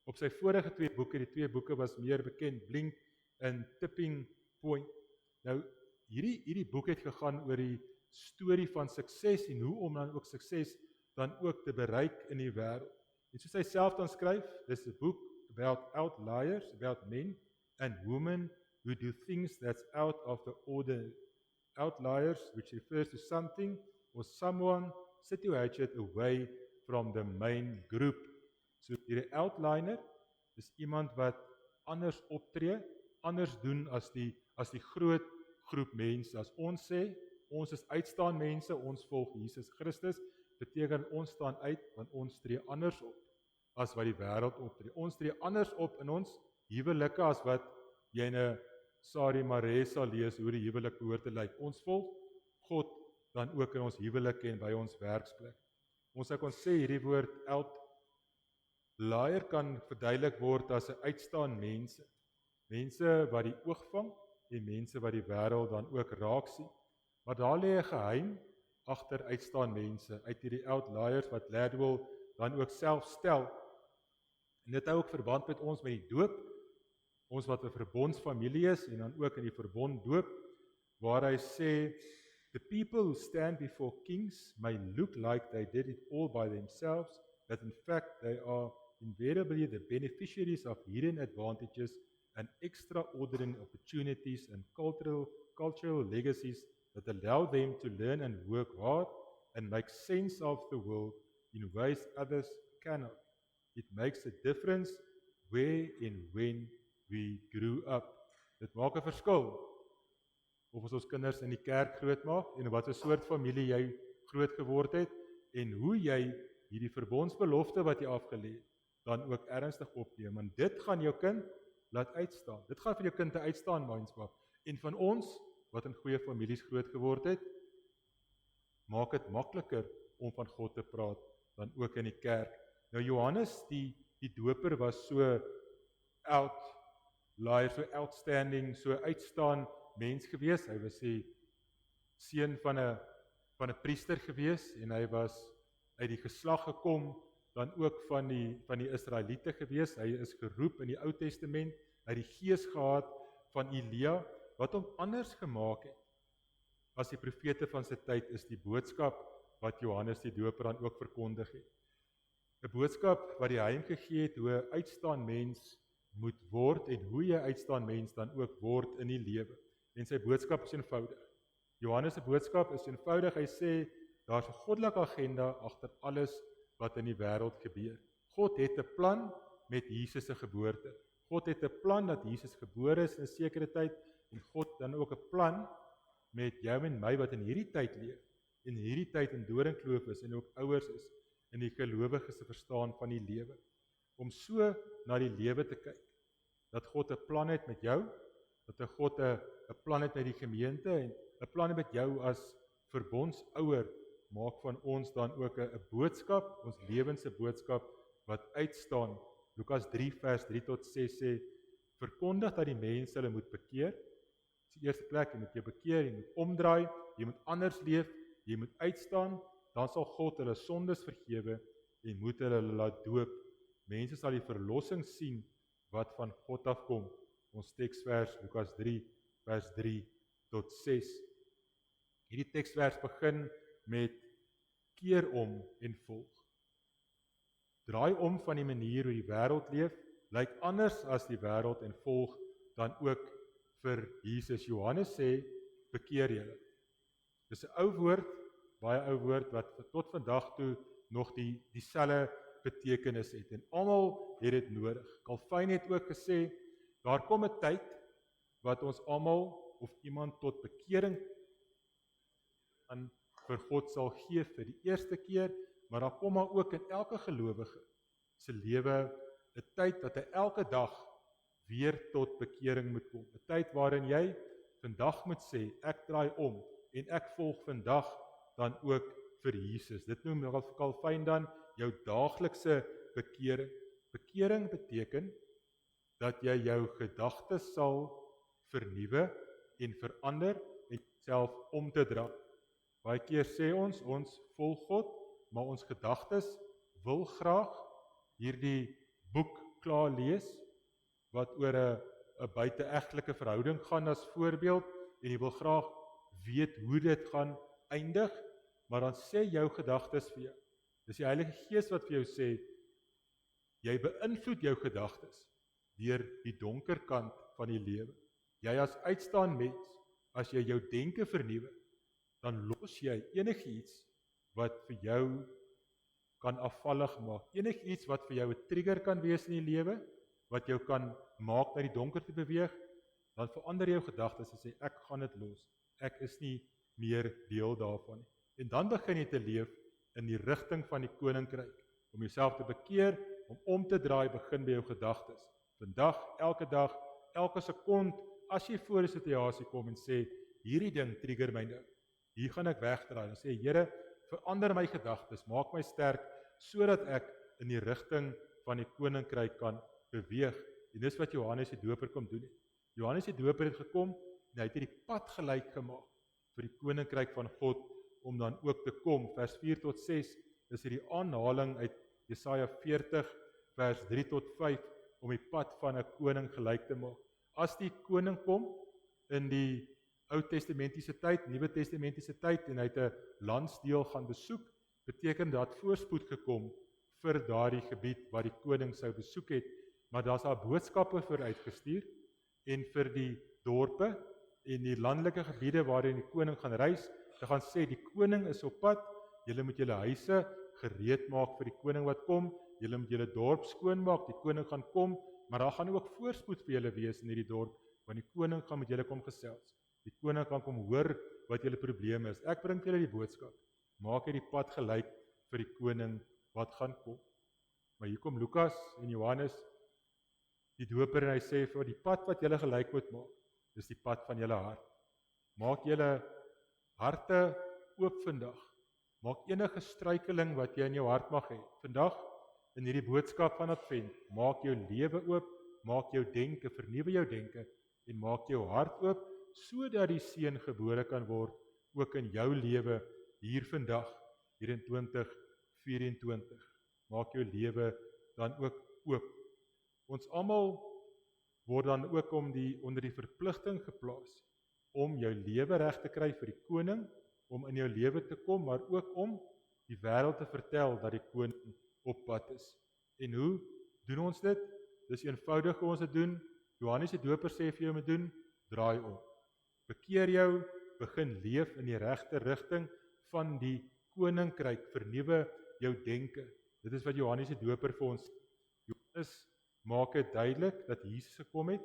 op sy vorige 2 boeke. Die 2 boeke was meer bekend, Blink en Tipping Point. Nou, hierdie boek het gegaan oor die storie van sukses en hoe om dan ook sukses dan ook te bereik in die wêreld. En soos hy self dan skryf, dis 'n boek about outliers, about men and women who do things that's out of the order. Outliers, which refers to something or someone situated away from the main group. So hierdie outliner is iemand wat anders optree, anders doen as die groot groep mense. As ons sê, ons is uitstaan mense, ons volg Jesus Christus, beteken ons staan uit, want ons tree anders op as wat die wêreld optree. Ons tree anders op in ons huwelike as wat jy in 'n Sari Mare sal lees hoe die huwelik behoort te lyk. Ons volg God dan ook in ons huwelike en by ons werksplek. Ons sou kon sê hierdie woord outlier kan verduidelik word as 'n uitstaan mense. Mense wat die oog vang en mense wat die wêreld dan ook raak sien. Maar daar lê 'n geheim agter uitstaan mense, uit hierdie outliers wat Gladwell dan ook self stel. En dit hou ook verband met ons met die doop, ons wat 'n verbondsfamilie is en dan ook in die verbond doop, waar hy sê, the people who stand before kings may look like they did it all by themselves, but in fact they are invariably the beneficiaries of hidden advantages and extraordinary opportunities and cultural legacies that allow them to learn and work hard and make sense of the world in ways others cannot. It makes a difference where and when we grew up. Dit maak 'n verskil of ons kinders in die kerk grootmaak en wat 'n soort familie jy groot geword het en hoe jy hierdie verbondsbelofte wat jy afgelê het, dan ook ernstig opneem. Want dit gaan jou kind laat uitstaan. Dit gaan vir jou kind 'n uitstaan mindset. En van ons wat in goeie families groot geword het, maak dit makliker om van God te praat dan ook in die kerk. Nou Johannes die doper was so outlier, so outstanding, so uitstaan mens gewees. Hy was die seun van 'n priester gewees en hy was uit die geslag gekom dan ook van die Israeliete gewees. Hy is geroep in die Ou Testament, hy het die gees gehad van Elia wat hom anders gemaak het as die profete van sy tyd is die boodskap wat Johannes die Doper dan ook verkondig het. 'n Boodskap wat die heim gegee het hoe 'n uitstaan mens moet word en hoe jy uitstaan mens dan ook word in die lewe. En sy boodskap is eenvoudig. Johannes se boodskap is eenvoudig. Hy sê daar's 'n goddelike agenda agter alles wat in die wêreld gebeur. God het 'n plan met Jesus se geboorte. God het 'n plan dat Jesus gebore is in 'n sekere tyd en God dan ook 'n plan met jou en my wat in hierdie tyd leef. In hierdie tyd in doringkloof is en ook ouers is in die gelowiges se verstaan van die lewe. Om so na die lewe te kyk. Dat God 'n plan het met jou, dat God 'n plan het met die gemeente en 'n plan het met jou as verbondsouer maak van ons dan ook 'n boodskap, ons lewens se boodskap wat uitstaan. Lukas 3 vers 3 tot 6 sê, verkondig dat die mense hulle moet bekeer. Dis die eerste plek, jy moet jou bekeer, jy moet omdraai, jy moet anders leef, jy moet uitstaan, dan sal God hulle sondes vergewe en moet hulle laat doop. Mense sal die verlossing sien wat van God afkom. Ons teksvers Lukas 3 vers 3 tot 6. Hierdie teksvers begin met keer om en volg. Draai om van die manier hoe die wêreld leef, lyk anders as die wêreld en volg dan ook vir Jesus. Johannes sê, bekeer julle. Dis 'n ou woord, baie ou woord wat tot vandag toe nog dieselfde betekenis het en almal het dit nodig. Calvin het ook gesê, daar kom 'n tyd wat ons almal of iemand tot bekering aan vir God sal gee vir die eerste keer, maar dan kom maar ook in elke gelowige se lewe 'n tyd dat hy elke dag weer tot bekering moet kom. 'n Tyd waarin jy vandag moet sê, ek draai om en ek volg vandag dan ook vir Jesus. Dit noem Calvin dan jou daaglikse bekering. Bekering beteken dat jy jou gedagtes sal vernuwe en verander en self om te draai. Baie keer sê ons volg God, maar ons gedagtes wil graag hierdie boek klaar lees, wat oor 'n buiteegtelike verhouding gaan as voorbeeld, en jy wil graag weet hoe dit gaan eindig, maar dan sê jou gedagtes vir jou. Dis die Heilige Gees wat vir jou sê, jy beïnvloed jou gedagtes deur die donker kant van die lewe. Jy as uitstaan mens, as jy jou denke vernuwe, dan los jy enigiets wat vir jou kan afvallig maak. Enigiets wat vir jou 'n trigger kan wees in die lewe, wat jou kan maak na die donker te beweeg, dan verander jou gedagtes en sê, ek gaan dit los. Ek is nie meer deel daarvan nie. En dan begin jy te leef in die rigting van die koninkryk. Om jouself te bekeer, om te draai, begin by jou gedagtes. Vandag, elke sekond, as jy voor 'n situasie kom en sê, hierdie ding trigger my nou, hier gaan ek wegdraai, dan sê, Here, verander my gedagtes, maak my sterk, sodat ek in die rigting van die koninkryk kan beweeg. En dis wat Johannes die Doper kom doen het. Johannes die Doper het gekom, en hy het die pad gelyk gemaak vir die koninkryk van God, om dan ook te kom. Vers 4 tot 6 is die aanhaling uit Jesaja 40, vers 3 tot 5, om die pad van 'n koning gelyk te maak. As die koning kom in die Ou Testamentiese tyd, Nuwe Testamentiese tyd, en hy het 'n landsdeel gaan besoek, beteken dat voorspoed gekom vir daardie gebied wat die koning sou besoek het, maar daar's daar boodskappe vir uitgestuur, en vir die dorpe en die landelike gebiede waarin die koning gaan reis, te gaan sê die koning is op pad, julle moet julle huise gereed maak vir die koning wat kom, julle moet julle dorp skoonmaak, die koning gaan kom, maar daar gaan ook voorspoed vir julle wees in hierdie dorp, want die koning gaan met julle kom gesels. Die koning kan kom hoor wat julle probleme is. Ek bring vir julle die boodskap. Maak hierdie pad gelyk vir die koning wat gaan kom. Maar hier kom Lukas en Johannes, die doper, en hy sê vir die pad wat julle gelyk moet maak, dis die pad van julle hart. Maak julle harte oop vandag. Maak enige struikeling wat jy in jou hart mag hê. Vandag in hierdie boodskap van Advent, maak jou lewe oop, maak jou denke, vernuwe jou denke en maak jou hart oop sodat die seun gebore kan word ook in jou lewe hier vandag, hier in 2024. Maak jou lewe dan ook oop. Ons almal word dan ook onder die verpligting geplaas om jou lewe reg te kry vir die koning, om in jou lewe te kom, maar ook om die wêreld te vertel dat die koning op pad is. En hoe doen ons dit? Dis eenvoudig hoe ons dit doen. Johannes die Doper sê vir jou moet doen, draai om. Bekeer jou, begin leef in die regte rigting van die koninkryk, vernuwe jou denke. Dit is wat Johannes die Doper vir ons. Johannes maak dit duidelik dat Jesus gekom het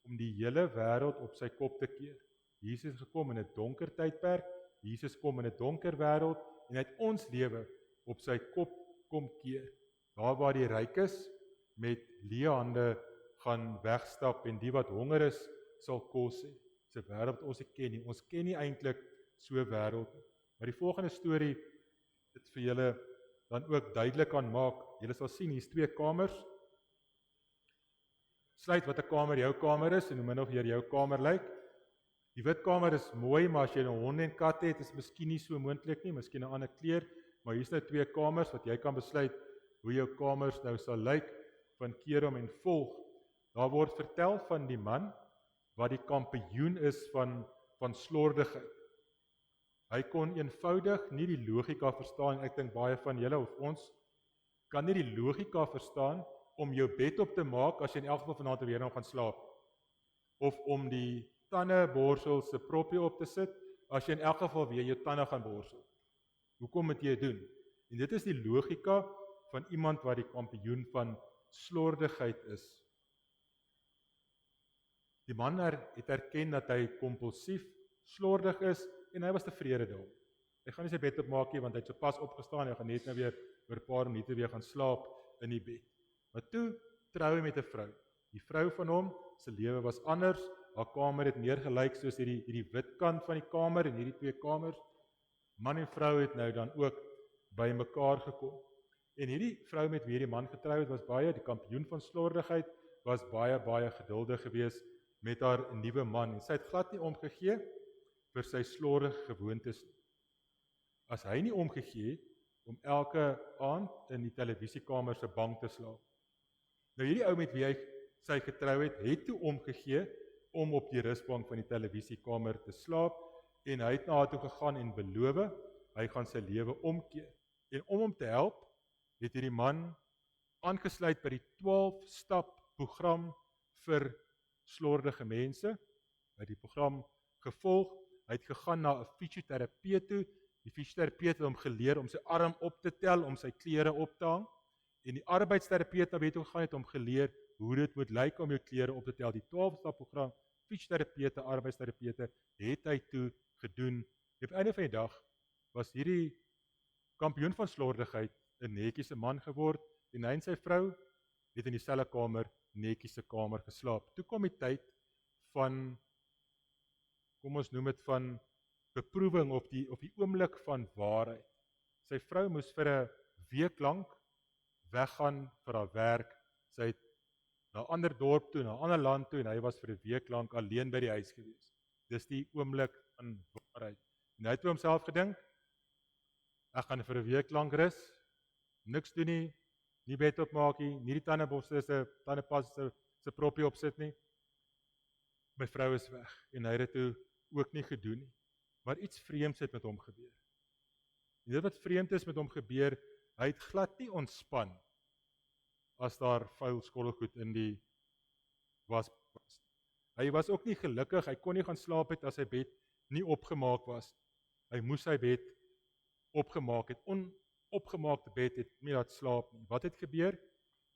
om die hele wêreld op sy kop te keer. Jesus gekom in 'n donker tydperk, Jesus kom in 'n donker wêreld en hy het ons lewe op sy kop kom keer. Daar waar die rykes met leë hande gaan wegstap en die wat honger is sal kos hê. Dis 'n wêreld wat ons nie ken nie. Ons ken nie eintlik so 'n wêreld nie. Maar die volgende storie dit vir julle dan ook duidelik kan maak. Julle sal sien hier's 2 kamers. Sluit wat 'n kamer jou kamer is en hoe min of meer jou kamer lyk. Die wit kamer is mooi, maar as jy 'n hond en kat het, is miskien nie so moontlik nie, miskien 'n ander kleur, maar hier's nou 2 kamers wat jy kan besluit hoe jou kamers nou sal lyk van Kerom en volg. Daar word vertel van die man wat die kampioen is van slordigheid. Hy kon eenvoudig nie die logika verstaan. Ek dink baie van julle of ons kan nie die logika verstaan om jou bed op te maak as jy in elk geval vanaand weer nog gaan slaap. Of om die tandeborsel se propie op te sit as jy in elk geval weer jou tande gaan borsel. Hoekom moet jy dit doen? En dit is die logika van iemand wat die kampioen van slordigheid is. Die man het erken dat hy kompulsief slordig is en hy was tevrede daaroor. Hy gaan nie sy bed opmaak nie want hy het sopas opgestaan en hy gaan net nou weer oor 'n paar minute weer gaan slaap in die bed. Maar toe trou hy met 'n vrou. Die vrou van hom se lewe was anders. Haar kamer het meer gelyk soos hierdie wit kant van die kamer en hierdie 2 kamers. Man en vrou het nou dan ook by mekaar gekom. En hierdie vrou met wie die man getrou het was baie die kampioen van slordigheid, was baie geduldig geweest met haar nuwe man en sy het glad nie omgegee vir sy slordige gewoontes nie. As hy nie omgegee het om elke aand in die televisiekamer se bank te slaap. Nou hierdie ou met wie sy getrou het toe omgegee om op die rusbank van die televisiekamer te slaap en hy het na haar toe gegaan en beloof hy gaan sy lewe omkeer. En om hom te help het hierdie man aangesluit by die 12-stap program vir slordige mense. Hy het die program gevolg. Hy het gegaan na 'n fisioterapeut toe. Die fisioterapeut het hom geleer om sy arm op te tel, om sy klere op te hang. En die arbeidsterapeut het hom geleer hoe dit moet lyk om jou klere op te tel. Die 12-stap program, fisioterapeute, arbeidsterapeute, het hy toe gedoen. En op die einde van die dag was hierdie kampioen van slordigheid 'n netjiese man geword en hy en sy vrou het in dieselfde kamer, netjiese kamer geslaap. Toe kom die tyd van, kom ons noem dit van beproewing of die oomblik van waarheid. Sy vrou moes vir 'n week lank weggaan vir haar werk. Sy het na 'n ander dorp toe, na 'n ander land toe en hy was vir 'n week lank alleen by die huis gewees. Dis die oomblik van waarheid. En hy het vir homself gedink, ek gaan vir 'n week lank rus, niks doen nie bed opmaak nie die tandeborsel tandepas se propie opsit nie. My vrou is weg en hy het dit toe ook nie gedoen nie. Maar iets vreemds het met hom gebeur. En dit wat vreemd is met hom gebeur, hy het glad nie ontspan as daar vuil skottelgoed in die was. Hy was ook nie gelukkig, hy kon nie gaan slaap het as sy bed nie opgemaak was. Hy moes sy bed opgemaak het. Onopgemaakte bed het nie laat slaap nie. Wat het gebeur?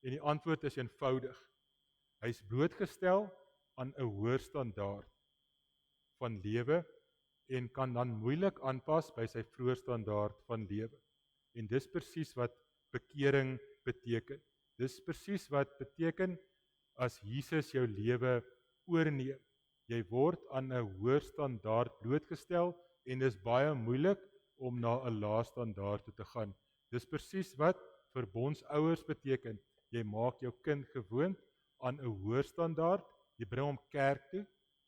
En die antwoord is eenvoudig. Hy is blootgestel aan 'n hoër standaard van lewe en kan dan moeilik aanpas by sy vroeë standaard van lewe. En dis presies wat bekering beteken. Dis presies wat beteken as Jesus jou lewe oorneem. Jy word aan 'n hoër standaard blootgestel en dis baie moeilik om na 'n lae standaard toe te gaan. Dis presies wat verbondsouers beteken. Jy maak jou kind gewoond aan 'n hoër standaard, jy bring hom kerk toe,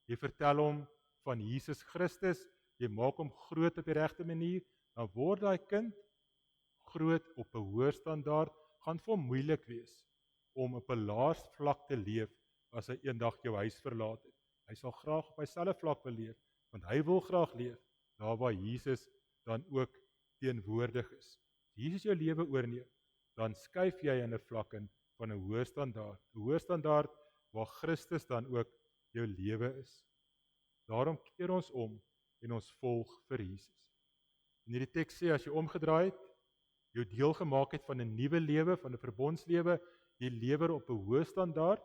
jy vertel hom van Jesus Christus, jy maak hom groot op die regte manier, dan word daai kind groot op 'n hoër standaard, gaan vir hom moeilik wees om op 'n laer vlak te leef as hy eendag jou huis verlaat het. Hy sal graag op dieselfde vlak wil leef, want hy wil graag leef daar waar Jesus dan ook teenwoordig is. As Jesus jou lewe oorneem, dan skuif jy in 'n vlak in van 'n hoër standaard. 'n Hoër standaard waar Christus dan ook jou lewe is. Daarom keer ons om en ons volg vir Jesus. En hierdie teks sê as jy omgedraai het, jou deel gemaak het van 'n nuwe lewe, van 'n verbondslewe, jy lewer op 'n hoë standaard,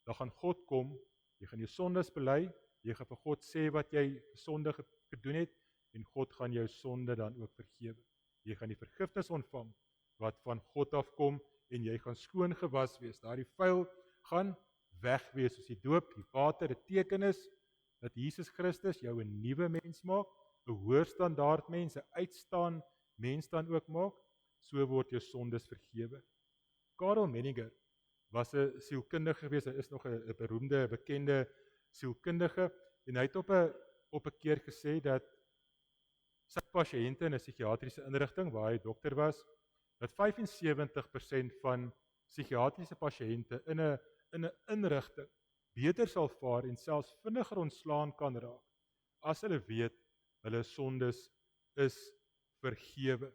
dan gaan God kom, jy gaan jou sondes bely, jy gaan vir God sê wat jy sonde gedoen het, en God gaan jou sonde dan ook vergewe. Jy gaan die vergifnis ontvang, wat van God afkom, en jy gaan skoon gewas wees. Daardie vuil gaan weg wees, soos die doop, die water, 'n teken is, dat Jesus Christus jou 'n nuwe mens maak, 'n hoër standaard mens, 'n uitstaan mens dan ook maak, so word jou sondes vergewe. Karel Menninger was 'n sielkundige gewees, hy is nog 'n beroemde, bekende sielkundige, en hy het op 'n keer gesê dat sy pasiënte in 'n psigiatriese inrigting waar hy dokter was, dat 75% van psigiatriese pasiënte in 'n inrigting beter sal vaar en selfs vinniger ontslaan kan raak as hulle weet hulle sondes is vergewe.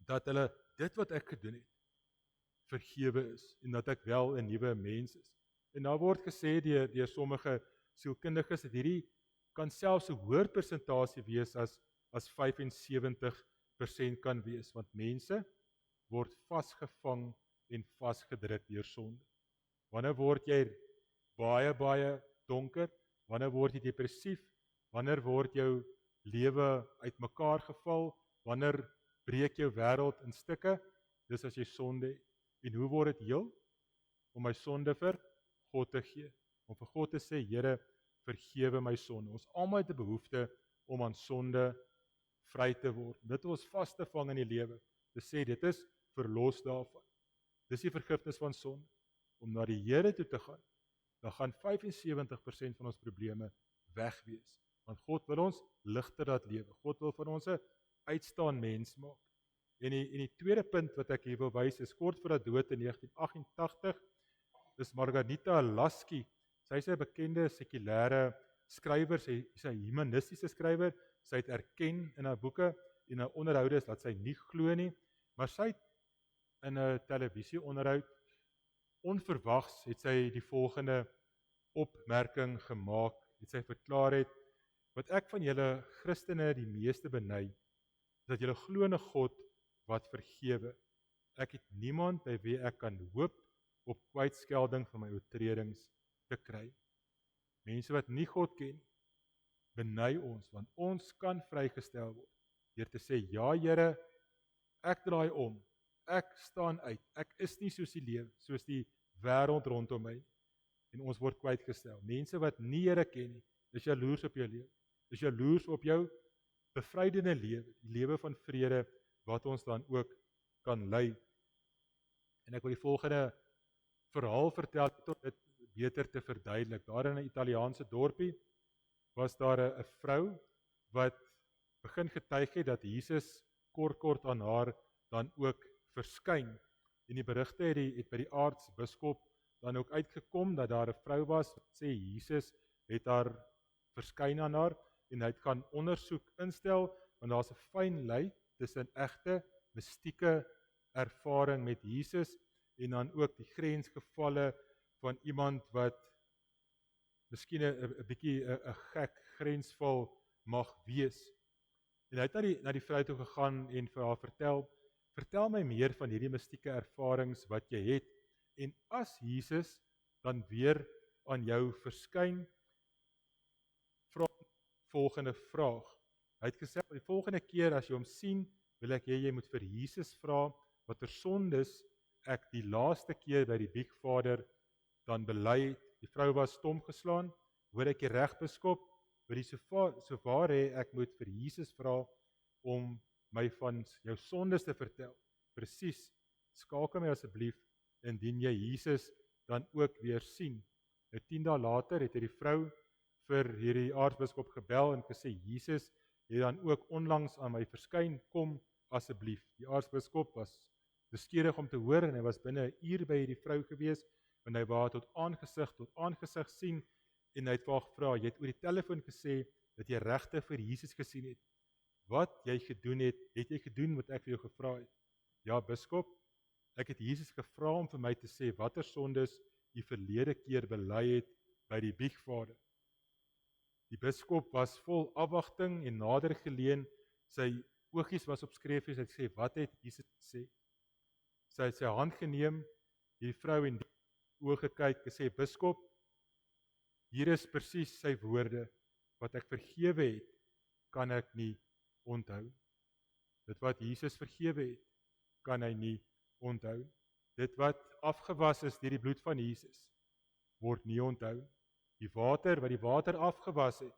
Dat hulle dit wat ek gedoen het vergewe is en dat ek wel 'n nuwe mens is. En daar word gesê deur sommige sielkundiges dat hierdie kan selfs 'n hoër persentasie wees as 75% kan wees, want mense word vasgevang en vasgedruk deur sonde. Wanneer word jy baie donker? Wanneer word jy depressief? Wanneer word jou lewe uitmekaar geval? Wanneer breek jou wêreld in stukke? Dis as jy sonde het. En hoe word dit heel? Om my sonde vir God te gee. Om vir God te sê, Here, vergewe my sonde. Ons almal het 'n behoefte om aan sonde vry te word. Dit ons vas te vang in die lewe. Te sê, dit is verlos daarvan. Dis die vergifnis van sonde. Om na die Here toe te gaan, dan gaan 75% van ons probleme weg wees. Want God wil ons ligter laat lewe. God wil van ons 'n uitstaan mens maak. En die tweede punt wat ek hier wil wys is kort voor haar dood in 1988, dis Margarita Lasky. Sy is 'n bekende sekulêre skrywer, sy is 'n humanistiese skrywer. Sy het erken in haar boeke en haar onderhoude dat sy nie glo nie, maar sy het in 'n televisieonderhoud onverwags het sy die volgende opmerking gemaak. Het sy verklaar het, wat ek van julle Christene die meeste beny, dat julle glo in 'n God wat vergewe. Ek het niemand by wie ek kan hoop op kwytskelding van my oortredings te kry. Mense wat nie God ken, beny ons, want ons kan vrygestel word deur te sê, ja Here, ek draai om, ek staan uit, ek is nie soos die wêreld rondom my, en ons word kwytgestel. Mense wat nie Here ken nie, is jaloers op jou lewe, is jaloers op jou bevrydende lewe, die lewe van vrede, wat ons dan ook kan lei. En ek wil die volgende verhaal vertel, tot dit beter te verduidelik. Daar in 'n Italiaanse dorpie, was daar 'n vrou, wat begin getuig het, dat Jesus kort aan haar dan ook verskyn. En die berigte het by die aartsbiskop dan ook uitgekom, dat daar 'n vrou was, wat sê Jesus het haar verskyn aan haar, en hy het gaan ondersoek instel, want daar's 'n fyn lyn tussen egte, mystieke ervaring met Jesus, en dan ook die grensgevalle van iemand wat miskien 'n bietjie 'n gek grensval mag wees. En hy het na die vrou toe gegaan en vir haar vertel my meer van hierdie mistieke ervarings wat jy het. En as Jesus dan weer aan jou verskyn, vra volgende vraag. Hy het gesê, die volgende keer as jy hom sien, wil ek jy moet vir Jesus vra, watter sondes ek die laaste keer by die Biegvader dan bely het. Die vrou was stom geslaan, hoor ek die reg biskop, wil jy sowaar hê ek moet vir Jesus vra om my van jou sondes te vertel. Presies, skakel my asseblief indien jy Jesus dan ook weer sien. 10 dae later het hy die vrou vir hierdie aartsbiskop gebel en gesê, Jesus het dan ook onlangs aan my verskyn, kom asseblief. Die aartsbiskop was beskierig om te hoor en hy was binne 'n uur by hierdie vrou gewees, en hy wou haar tot aangesig sien, en hy het vir haar gevra, jy het oor die telefoon gesê, dat jy regtig vir Jesus gesien het. Wat jy gedoen het jy gedoen wat ek vir jou gevra het? Ja, biskop, ek het Jesus gevra om vir my te sê, watter sondes die verlede keer bely het by die Biegvader. Die biskop was vol afwagting en nader geleen, sy oogies was op skreefies, hy het gesê, wat het Jesus gesê? Sy het sy hand geneem, die vrou in die oë gekyk, gesê, biskop, hier is presies sy woorde, wat ek vergewe het, kan ek nie onthou. Dit wat Jesus vergewe het, kan hy nie onthou. Dit wat afgewas is deur die bloed van Jesus, word nie onthou. Die water wat die water afgewas het,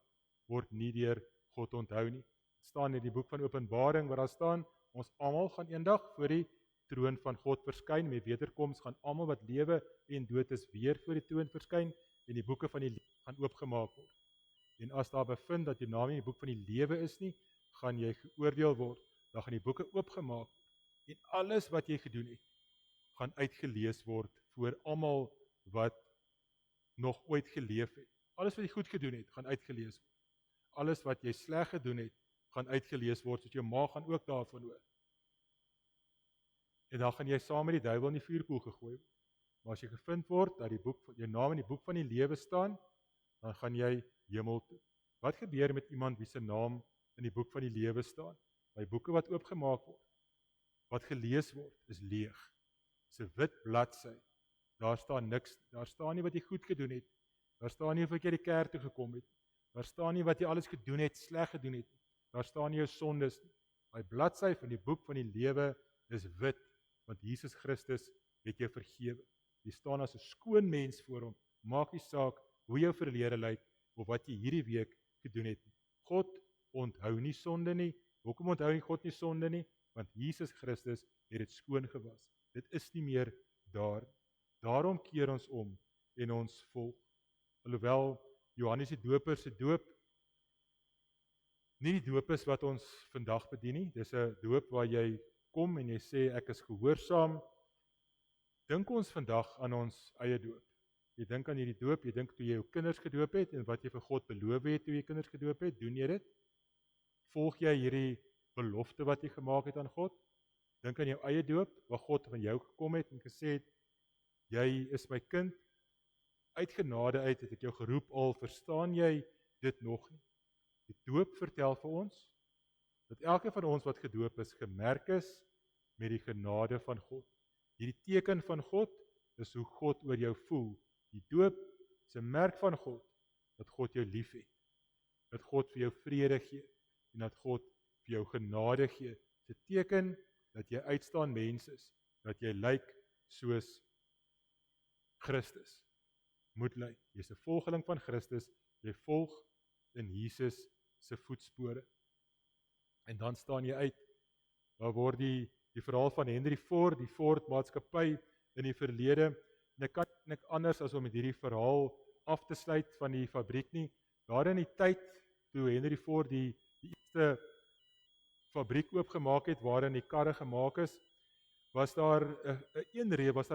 word nie deur God onthou nie. Het staan in die boek van Openbaring, waar daar staan, ons almal gaan eendag voor die troon van God verskyn, met wederkoms gaan almal wat lewe en dood is weer voor die troon verskyn, en die boeke van die lewe gaan oopgemaak word. En as daar bevind dat jou naam nie in die boek van die lewe is nie, gaan jy geoordeel word, dan gaan die boeke oopgemaak, en alles wat jy gedoen het, gaan uitgelees word voor almal wat nog ooit geleef het. Alles wat jy goed gedoen het, gaan uitgelees word. Alles wat jy sleg gedoen het, gaan uitgelees word, soos jou ma gaan ook daarvan hoor. En dan gaan jy saam met die duiwel in die vuurpoel gegooi word. Maar as jy gevind word, dat jou naam in die boek van die lewe staan, dan gaan jy hemel toe. Wat gebeur met iemand wie se naam in die boek van die lewe staan? By boeke wat oopgemaak word, wat gelees word, is leeg. Dis 'n wit bladsy. Daar staan niks, daar staan nie wat jy goed gedoen het. Daar staan nie of jy die kerk toe gekom het. Daar staan nie wat jy alles gedoen het, sleg gedoen het. Daar staan nie jou sondes nie. By bladsy van die boek van die lewe is wit, want Jesus Christus het jou vergewe. Jy staan as 'n skoon mens voor hom. Maak nie saak hoe jou verlede lyk of wat jy hierdie week gedoen het. God onthou nie sonde nie. Hoekom onthou nie God nie sonde nie? Want Jesus Christus het dit skoon gewas. Dit is nie meer daar. Daarom keer ons om en ons volg. Alhoewel Johannes die Doper se doop nie die doop is wat ons vandag bedien nie. Dis 'n doop waar jy kom en jy sê ek is gehoorsaam. Dink ons vandag aan ons eie doop. Jy dink aan hierdie doop, jy dink toe jy jou kinders gedoop het en wat jy vir God beloof het toe jy kinders gedoop het, doen jy dit? Volg jy hierdie belofte wat jy gemaak het aan God? Dink aan jou eie doop, waar God van jou gekom het en gesê het, jy is my kind, uit genade uit het ek jou geroep al, verstaan jy dit nog nie? Die doop vertel vir ons, dat elke van ons wat gedoop is, gemerk is met die genade van God. Hierdie teken van God, is hoe God oor jou voel. Die doop is 'n merk van God, dat God jou lief het, dat God vir jou vrede gee, en dat God vir jou genade gee. Dit 'n teken dat jy uitstaan mens is, dat jy lyk soos Christus moet lyk. Jy's 'n volgeling van Christus, jy volg in Jesus se voetspore. En dan staan jy uit. Daar word die verhaal van Henry Ford, die Ford maatskappy in die verlede, en ek kan nik anders as om met hierdie verhaal af te sluit van die fabriek nie. Daar in die tyd, toe Henry Ford die eerste fabriek oopgemaak het, waarin die karre gemaak is, was daar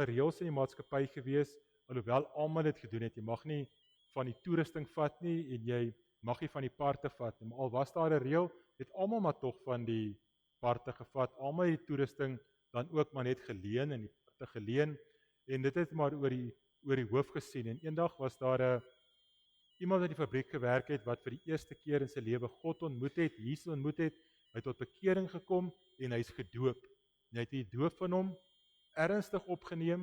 reëls in die maatskappy gewees, alhoewel almal dit gedoen het. Jy mag nie van die toerusting vat nie, en jy mag nie van die parte vat nie. Maar al was daar 'n reël, het almal maar tog van die parte gevat, almal het die toerusting dan ook maar net geleen, en die parte geleen, en dit het maar oor die hoof gesien, en eendag was daar iemand wat in die fabriek gewerk het, wat vir die eerste keer in sy lewe God ontmoet het, Jesus ontmoet het, hy het tot bekering gekom en hy is gedoop. En hy het die doop van hom ernstig opgeneem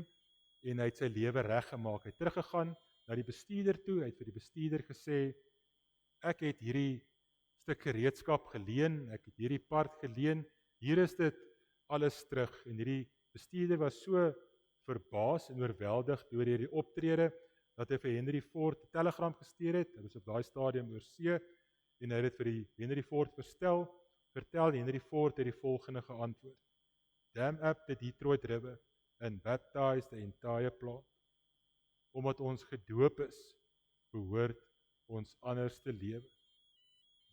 en hy het sy lewe reggemaak. Hy het teruggegaan na die bestuurder toe, hy het vir die bestuurder gesê, ek het hierdie stuk gereedskap geleen, ek het hierdie part geleen, hier is dit alles terug. En hierdie bestuurder was so verbaas en oorweldig deur hierdie optrede, dat hy vir Henry Ford 'n telegram gestuur het. Hy was op daai stadium oor see en hy het dit vir die Henry Ford vertel. Henry Ford het die volgende geantwoord: Dam up the Detroit River and baptize the entire plant. Omdat ons gedoop is, behoort ons anders te lewe.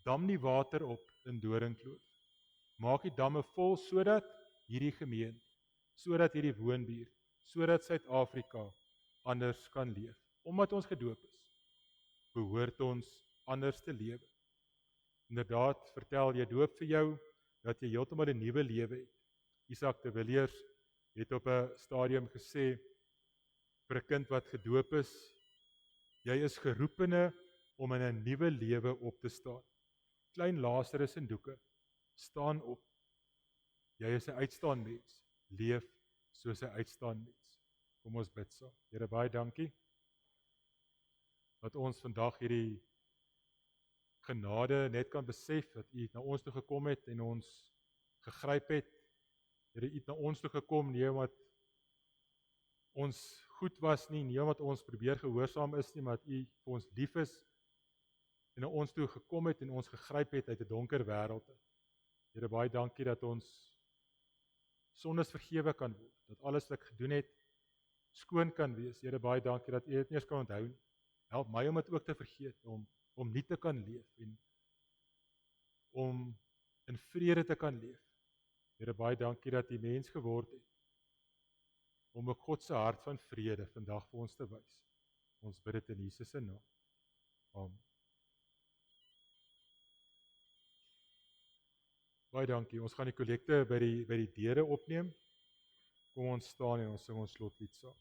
Dam die water op in Doringkloof. Maak die damme vol sodat hierdie gemeente, sodat hierdie woonbuurt, sodat Suid-Afrika anders kan leef. Omdat ons gedoop is, behoort ons anders te lewe. Inderdaad, vertel jy doop vir jou, dat jy heeltemal 'n nuwe lewe het. Isak de Villiers het op 'n stadium gesê, vir 'n kind wat gedoop is, jy is geroepene om in 'n nuwe lewe op te staan. Klein Lazarus en Doeke, staan op. Jy is 'n uitstaan mens, leef soos 'n uitstaan mens. Kom ons bid saam. Here, baie dankie dat ons vandag hierdie genade net kan besef, dat U na ons toe gekom het en ons gegryp het. Here, U het na ons toe gekom, nie omdat ons goed was nie omdat ons probeer gehoorsaam is nie, maar dat U vir ons lief is en na ons toe gekom het en ons gegryp het uit 'n donker wêreld. Here, baie dankie dat ons sondes vergewe kan word, dat alles wat ek gedoen het skoon kan wees. Here, baie dankie dat U dit nie eens kan onthou nie. Help my om dit ook te vergeet, om nie te kan leef en om in vrede te kan leef. Here, baie dankie dat U mens geword het om ook God se hart van vrede vandag vir ons te wys. Ons bid dit in Jesus se naam. Amen. Baie dankie. Ons gaan die kollekte by die deure opneem. Kom ons staan en ons sing ons slotlied saam.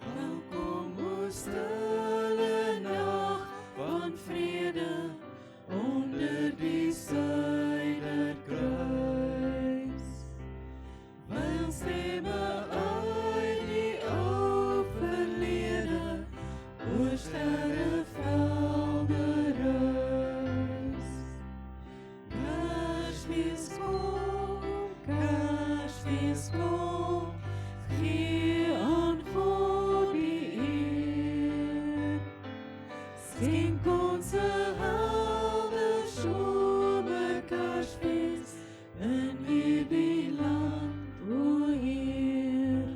Welkom o stille nag van vrede onder die suiderkruis. Wyl stemme uit die ou verlede oor sterrevelde ruis. Kersfees kom, gee aan God die eer. Skenk ons 'n helder somerkersfees in hierdie land, o Heer.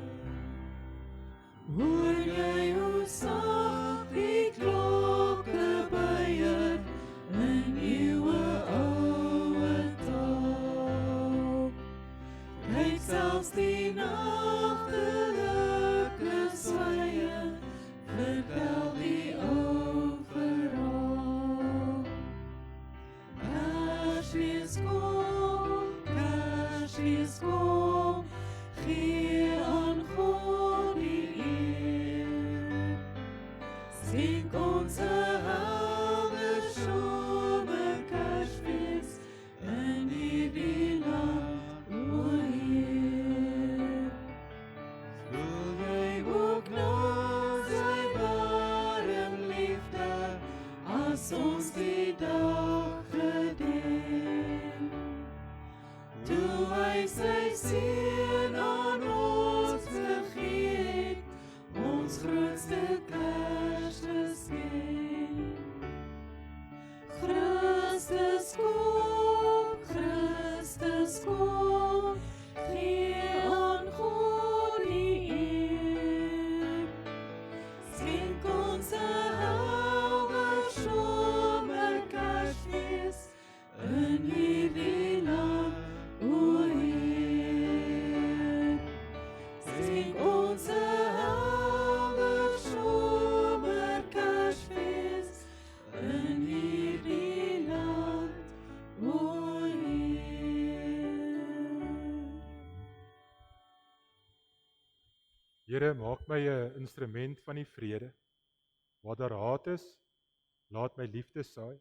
Hoor jy hoe sag die klokke buier in eeuweoue taal. Kyk selfs die nagtelike swye vertel die ou verhaal. Kersfees kom, gee aan God die eer. Skenk ons 'n helder somerkersfees in hierdie land, o Heer. Wil jy ook na sy warm liefde as ons die dag gedenk? Toe hy sy seun aan ons gegee het, ons grootste Kersgeskenk. Christus kom, gee aan God die eer. Skenk ons 'n helder somerkersfees in hierdie land, o Heer. Here, maak my 'n instrument van die vrede. Waar daar haat is, laat my liefde saai.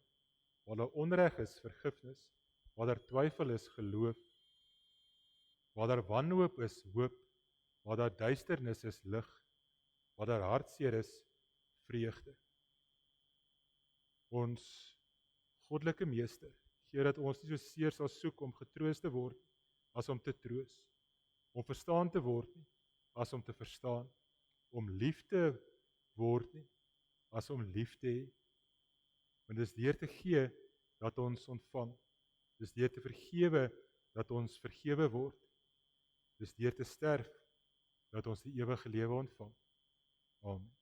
Waar daar onreg is, vergifnis. Waar daar twyfel is, geloof. Waar daar wanhoop is, hoop. Waar daar duisternis is, lig. Waar daar hartseer is, vreugde. Ons goddelike meester, gee dat ons nie so seer sal soek om getroos te word, as om te troos. Om verstaan te word nie, as om te verstaan. Om lief te word nie, as om lief te hê. Want dis deur te gee, dat ons ontvang. Dis deur te vergewe, dat ons vergewe word. Dis deur te sterf, dat ons die ewige lewe ontvang. Amen.